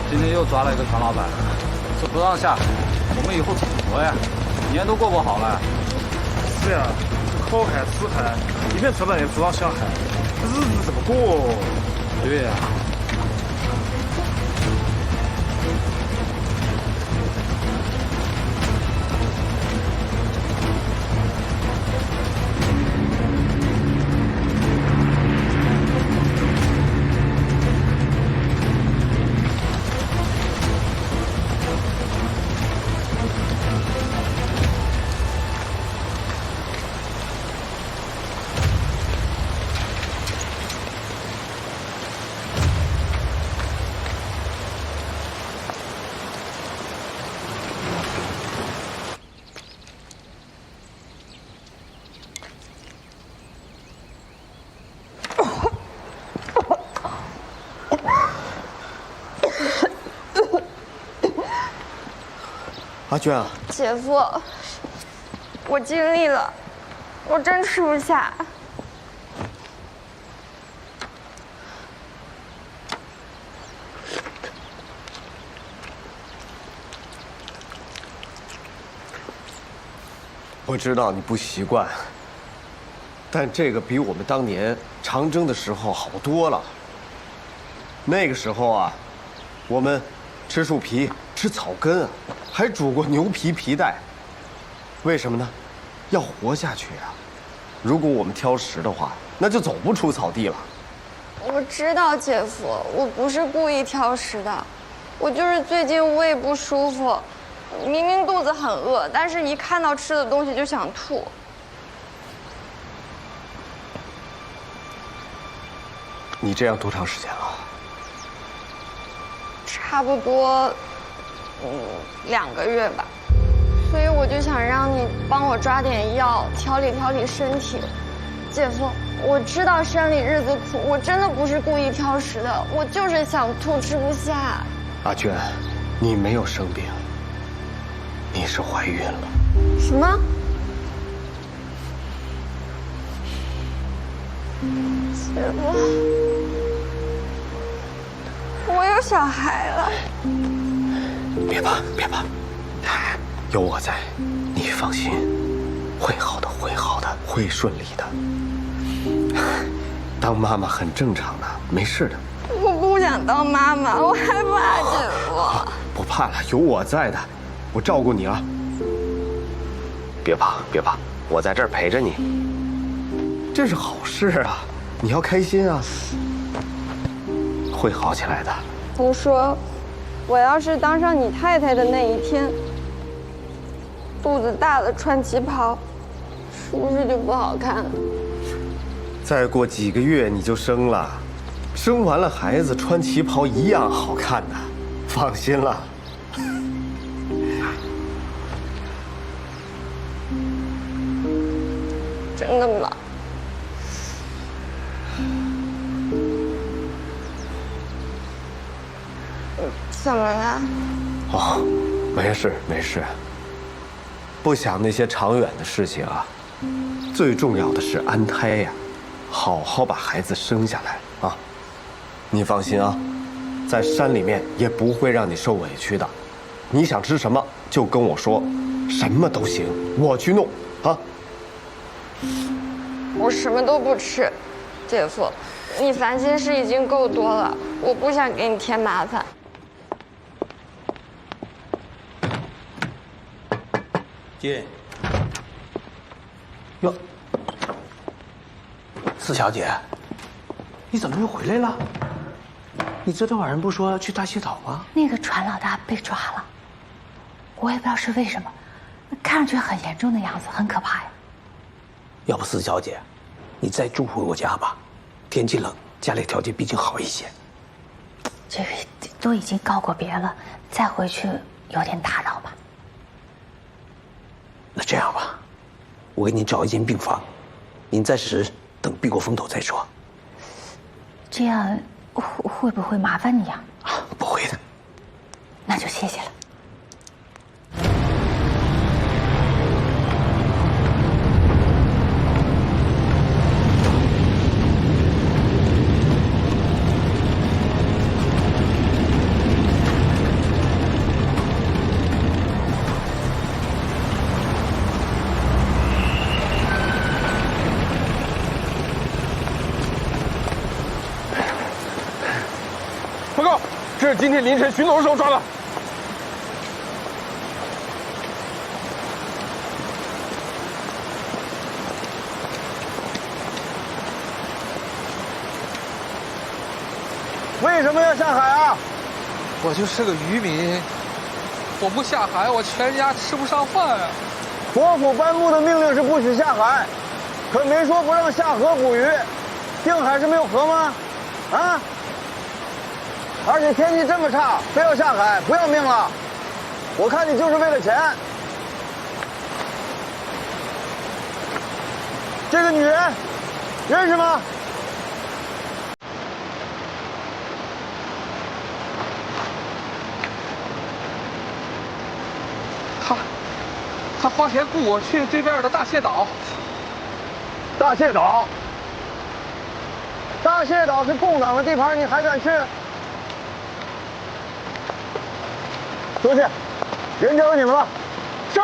今天又抓了一个船老板，这不让下海，我们以后怎么活呀？年都过不好了。是呀，这靠海吃海，一片船板也不让下海，这日子怎么过？对呀。阿娟啊，姐夫，我尽力了，我真吃不下。我知道你不习惯，但这个比我们当年长征的时候好多了。那个时候啊，我们吃树皮、吃草根啊，还煮过牛皮皮带。为什么呢？要活下去啊！如果我们挑食的话，那就走不出草地了。我知道，姐夫，我不是故意挑食的，我就是最近胃不舒服，明明肚子很饿，但是一看到吃的东西就想吐。你这样多长时间了？差不多，2个月吧。所以我就想让你帮我抓点药，调理调理身体。姐夫，我知道山里日子苦，我真的不是故意挑食的，我就是想吐，吃不下。阿娟，你没有生病，你是怀孕了。什么？姐夫，我有小孩了。别怕，别怕，有我在，你放心，会好的，会好的，会顺利的。当妈妈很正常的，没事的。我不想当妈妈，我害怕姐夫。不怕了，有我在的，我照顾你啊。别怕，别怕，我在这儿陪着你。这是好事啊，你要开心啊。会好起来的。你说，我要是当上你太太的那一天，肚子大了穿旗袍，是不是就不好看了？再过几个月你就生了，生完了孩子穿旗袍一样好看的，放心了。真的吗？怎么了？哦，没事没事。不想那些长远的事情啊，最重要的是安胎呀，好好把孩子生下来啊。你放心啊，在山里面也不会让你受委屈的。你想吃什么就跟我说，什么都行，我去弄啊。我什么都不吃，姐夫，你烦心事已经够多了，我不想给你添麻烦。进。哟，四小姐，你怎么又回来了？你昨天晚上不说去大蟹岛吗？那个船老大被抓了，我也不知道是为什么，看上去很严重的样子，很可怕呀。要不四小姐，你再住回我家吧，天气冷，家里条件毕竟好一些。这个都已经告过别了，再回去有点打扰吧。那这样吧，我给你找一间病房，您暂时等避过风头再说。这样会不会麻烦你呀？不会的。那就谢谢了。报告，这是今天凌晨巡逻的时候抓的。为什么要下海啊？我就是个渔民，我不下海，我全家吃不上饭啊。国府颁布的命令是不许下海，可没说不让下河捕鱼。定海是没有河吗？啊？而且天气这么差，非要下海，不要命了？我看你就是为了钱。这个女人，认识吗？他花钱雇我去对面的大蟹岛。大蟹岛？大蟹岛是共党的地盘，你还敢去？出去，人交给你们了。是。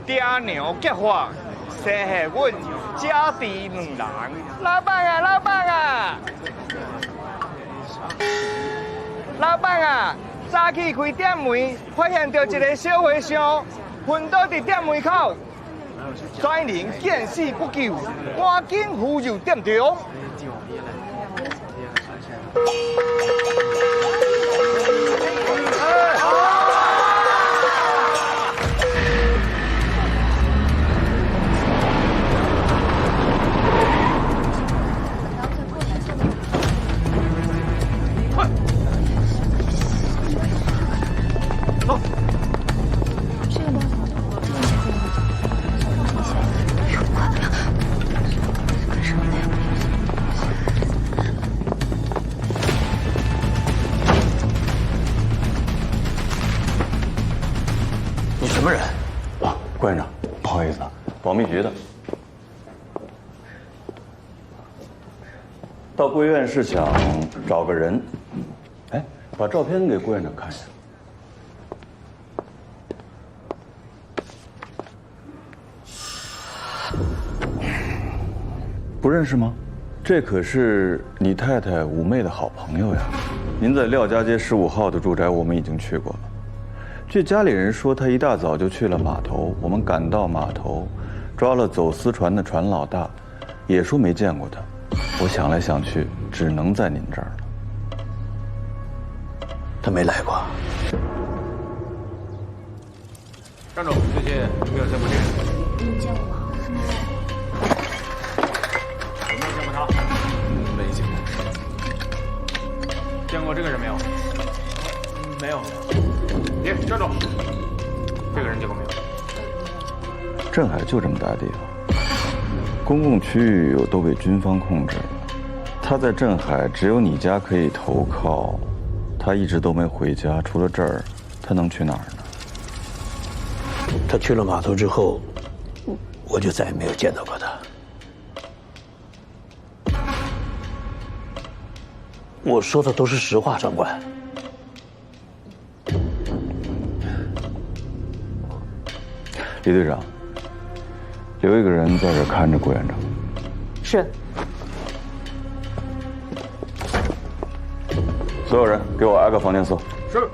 爹娘结婚，生下阮家弟两人。老板啊，老板啊！老板啊，早起开店门，发现到一个小和尚，昏倒伫店门口，跩人见死不救，赶紧扶入店中。什么人？啊，关院长，不好意思啊，保密局的。到贵院是想找个人。哎，把照片给郭院长看一下。不认识吗？这可是你太太五妹的好朋友呀。您在廖家街15号的住宅，我们已经去过了。据家里人说，他一大早就去了码头。我们赶到码头，抓了走私船的船老大，也说没见过他。我想来想去，只能在您这儿了。他没来过。站住！最近有没有见过这个人？你见过吗？有没有见过他？没见过。见过这个人没有？没有。别站住！这个人见过没有？镇海就这么大地方，公共区域又都被军方控制了。他在镇海只有你家可以投靠，他一直都没回家。除了这儿，他能去哪儿呢？他去了码头之后，我就再也没有见到过他。我说的都是实话，长官。李队长，留一个人在这看着郭院长。是。所有人给我挨个房间搜。是。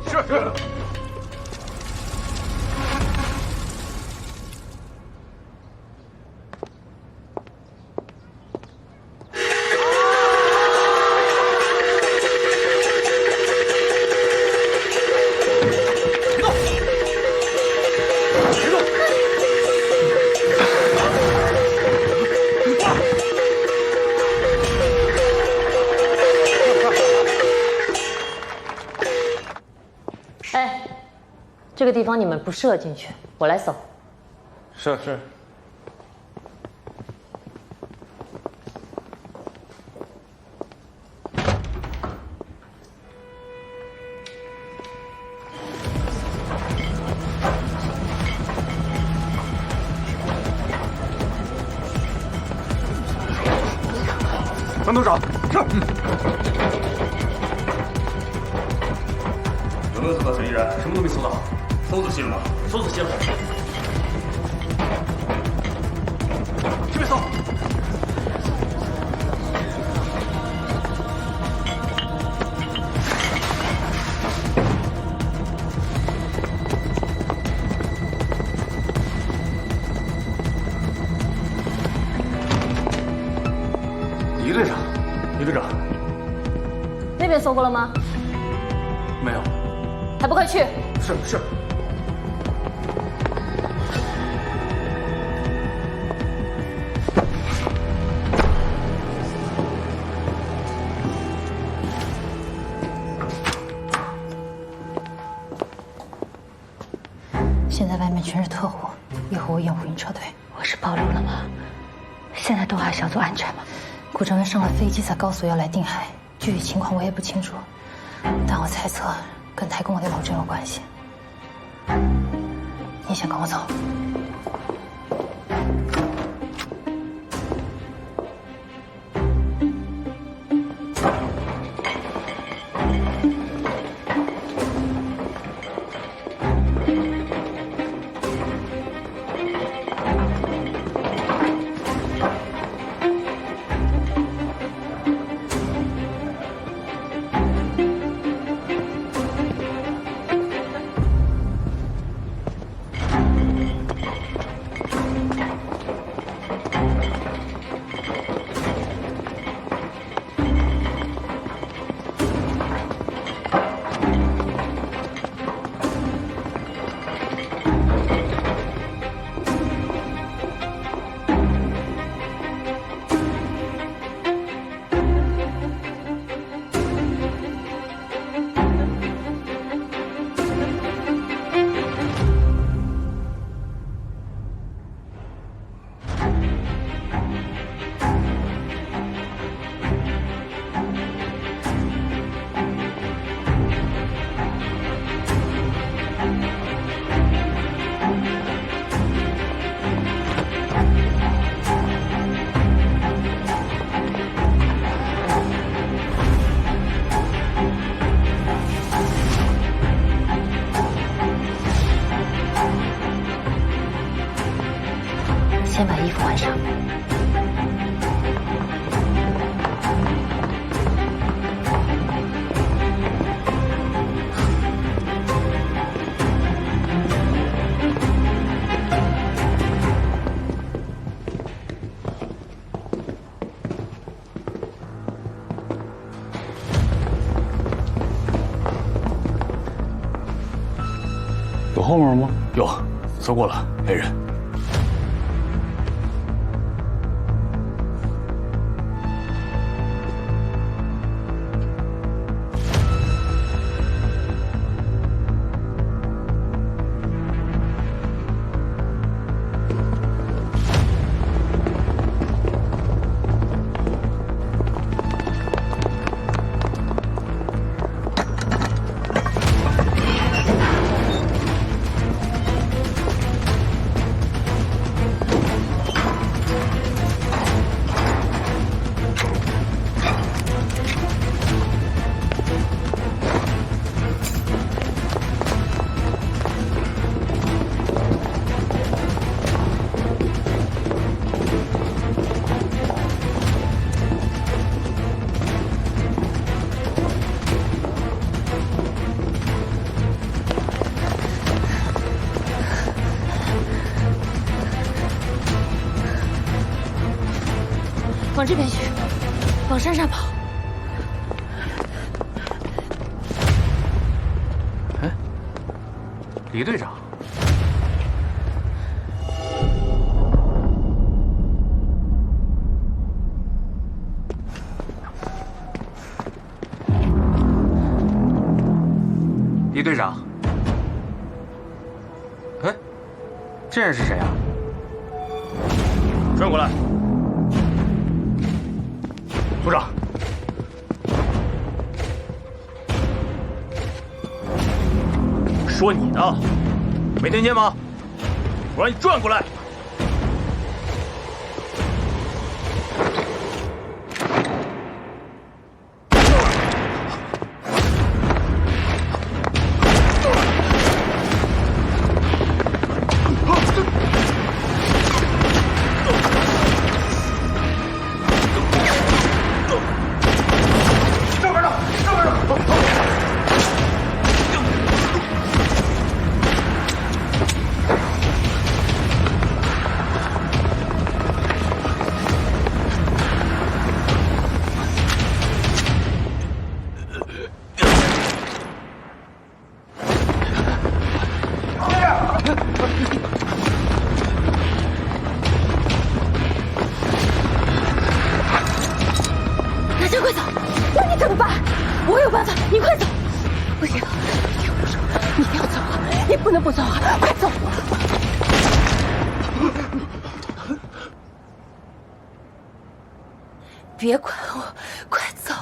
这个地方你们不适合进去，我来搜。是。班组长，是。有没有搜到嫌疑人？什么都没搜到。搜仔细了吗？搜仔细了。这边搜。李队长，李队长，那边搜过了吗？没有。还不快去！是。现在外面全是特务，一会儿我掩护你撤退。我是暴露了吗？现在东海小组安全吗？顾成元上了飞机才告诉我要来定海，具体情况我也不清楚，但我猜测跟台共的老郑有关系。你先跟我走。先把衣服换上。有后门吗？有，搜过了，没人。往这边去，往山上跑。哎，李队长，李队长，哎，这人是谁啊？转过来。组长，说你呢，没听见吗？我让你转过来。大家快走！那你怎么办？我有办法，你快走！不行，听我说，你一定要走啊！你不能不走啊！快走！别管我，快走！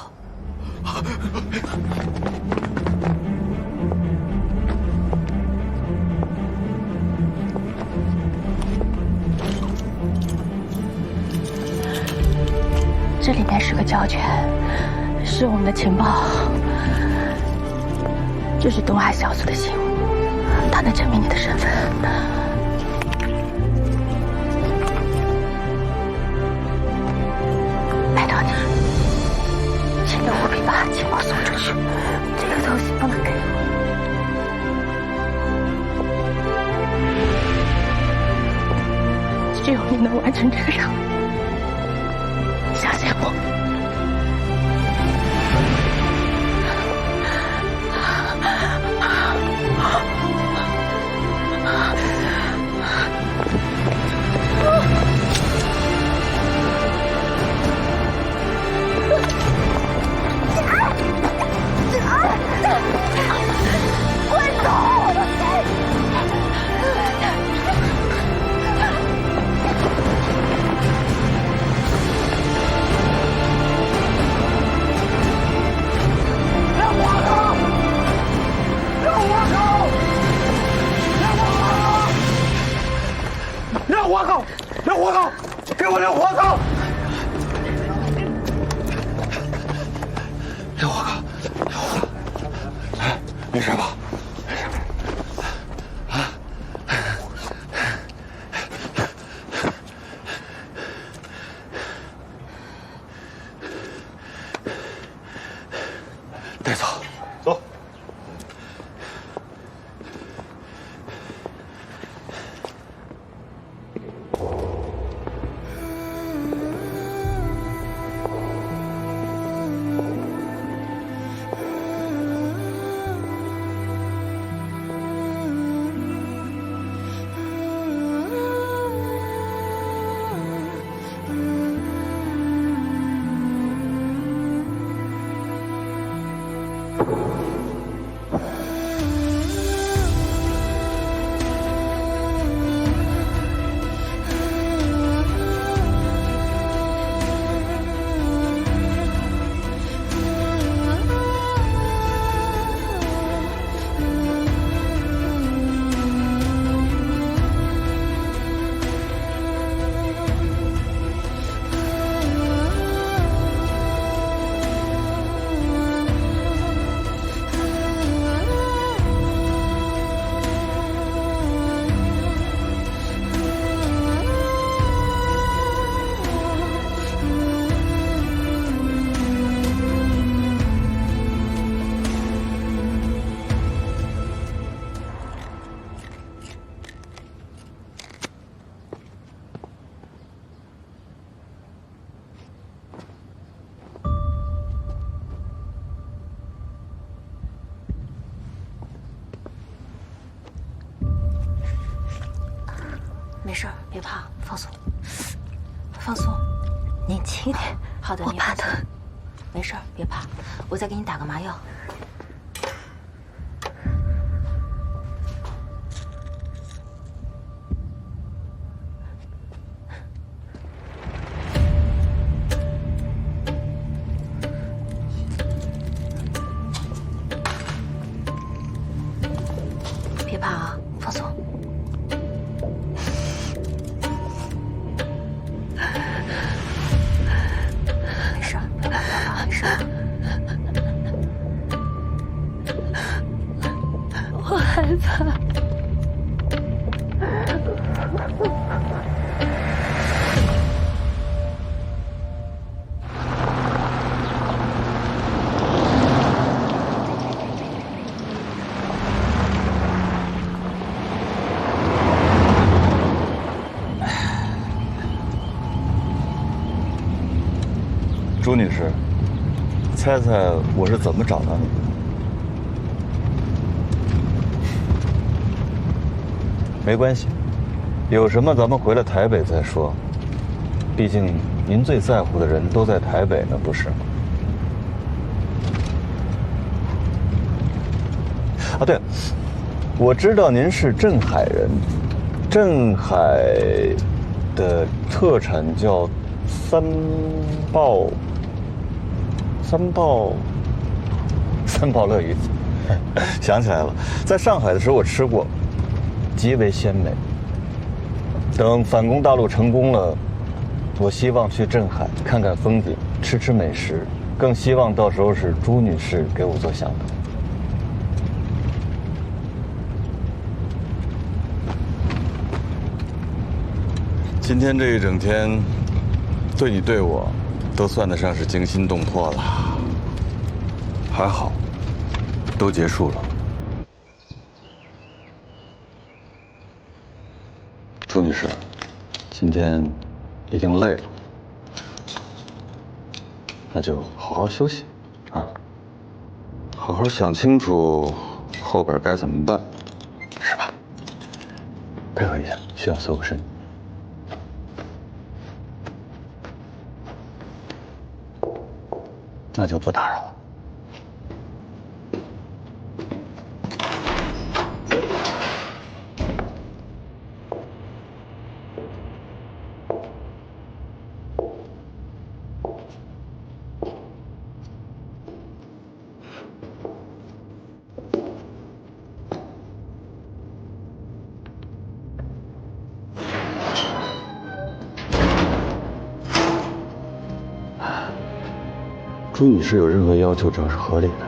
这里面是个胶卷，是我们的情报。这是东海小组的信物，它能证明你的身份。拜托你，请你务必把情报送出去，这个东西不能给我。只有你能完成这个任务。相信我。快走！撂活口！撂活口！给我撂活口！撂活口！撂活口！哎，没事吧？没事。啊！没事，别怕，放松，放松，年轻一点。好的，我怕疼。没事，别怕，我再给你打个麻药。别怕啊，放松。没事，不要怕，没事。我害怕。朱女士，猜猜我是怎么找到你的？没关系，有什么咱们回了台北再说。毕竟您最在乎的人都在台北呢，不是吗？啊，对了，我知道您是镇海人，镇海的特产叫三宝乐鱼。想起来了，在上海的时候我吃过，极为鲜美。等反攻大陆成功了，我希望去镇海看看风景，吃吃美食，更希望到时候是朱女士给我做向导。今天这一整天，对你对我，都算得上是惊心动魄了。还好，都结束了。朱女士，今天一定累了，那就好好休息啊，好好想清楚后边该怎么办，是吧？配合一下，需要搜个身。那就不打扰了。朱女士有任何要求，只要是合理的，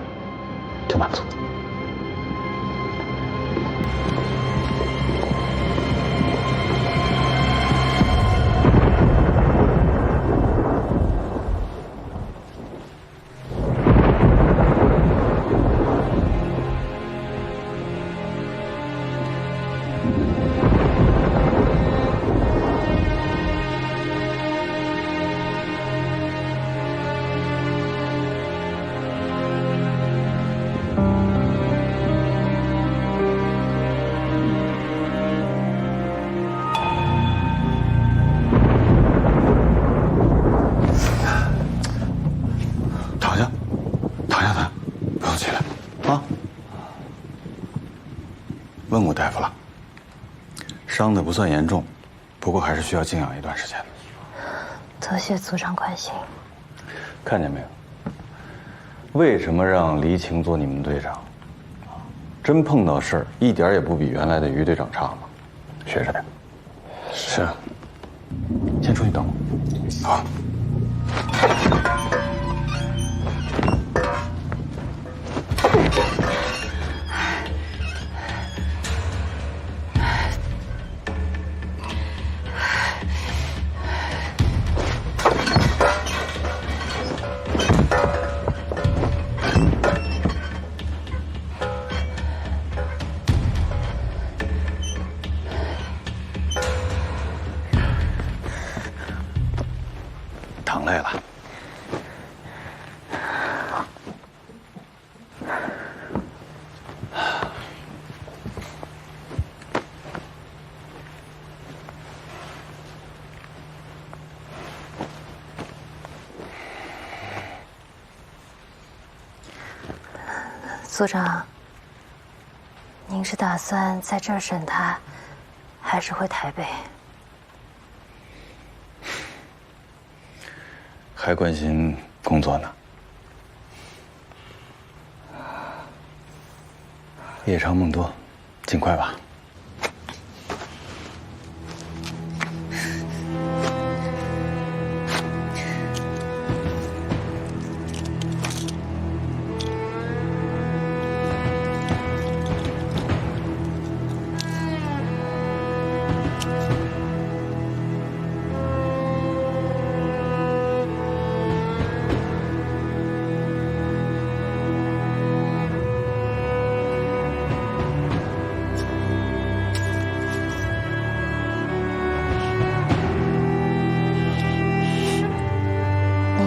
就满足。问过大夫了，伤的不算严重，不过还是需要静养一段时间的。多谢组长关心。看见没有？为什么让黎晴做你们队长？真碰到事儿，一点也不比原来的于队长差嘛。学着点。是。先出去等我。好。组长，您是打算在这儿审他，还是回台北？还关心工作呢？夜长梦多，尽快吧。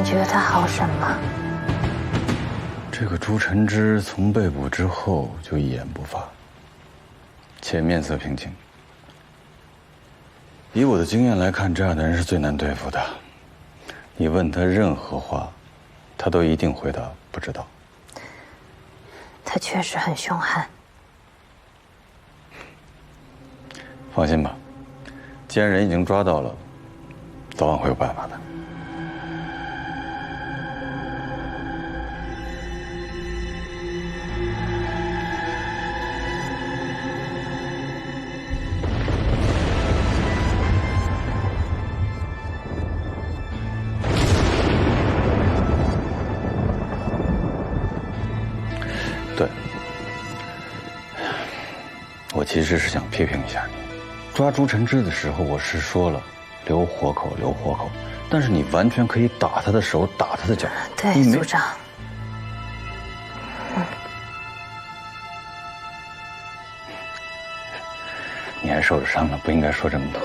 觉得他好审吗？这个朱晨之从被捕之后就一言不发，且面色平静。以我的经验来看，这样的人是最难对付的。你问他任何话，他都一定回答不知道。他确实很凶悍。放心吧，既然人已经抓到了，早晚会有办法的。对，我其实是想批评一下你。抓朱晨之的时候，我是说了留活口，留活口，但是你完全可以打他的手，打他的脚。对，组长。你还受着伤呢，不应该说这么多。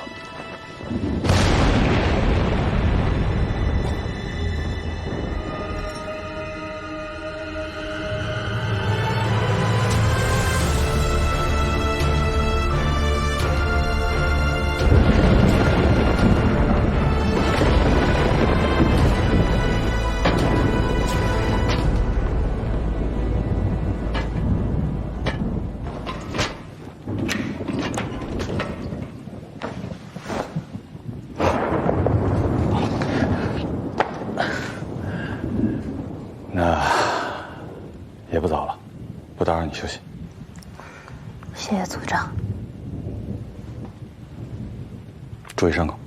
那也不早了，不打扰你休息。谢谢组长。注意伤口。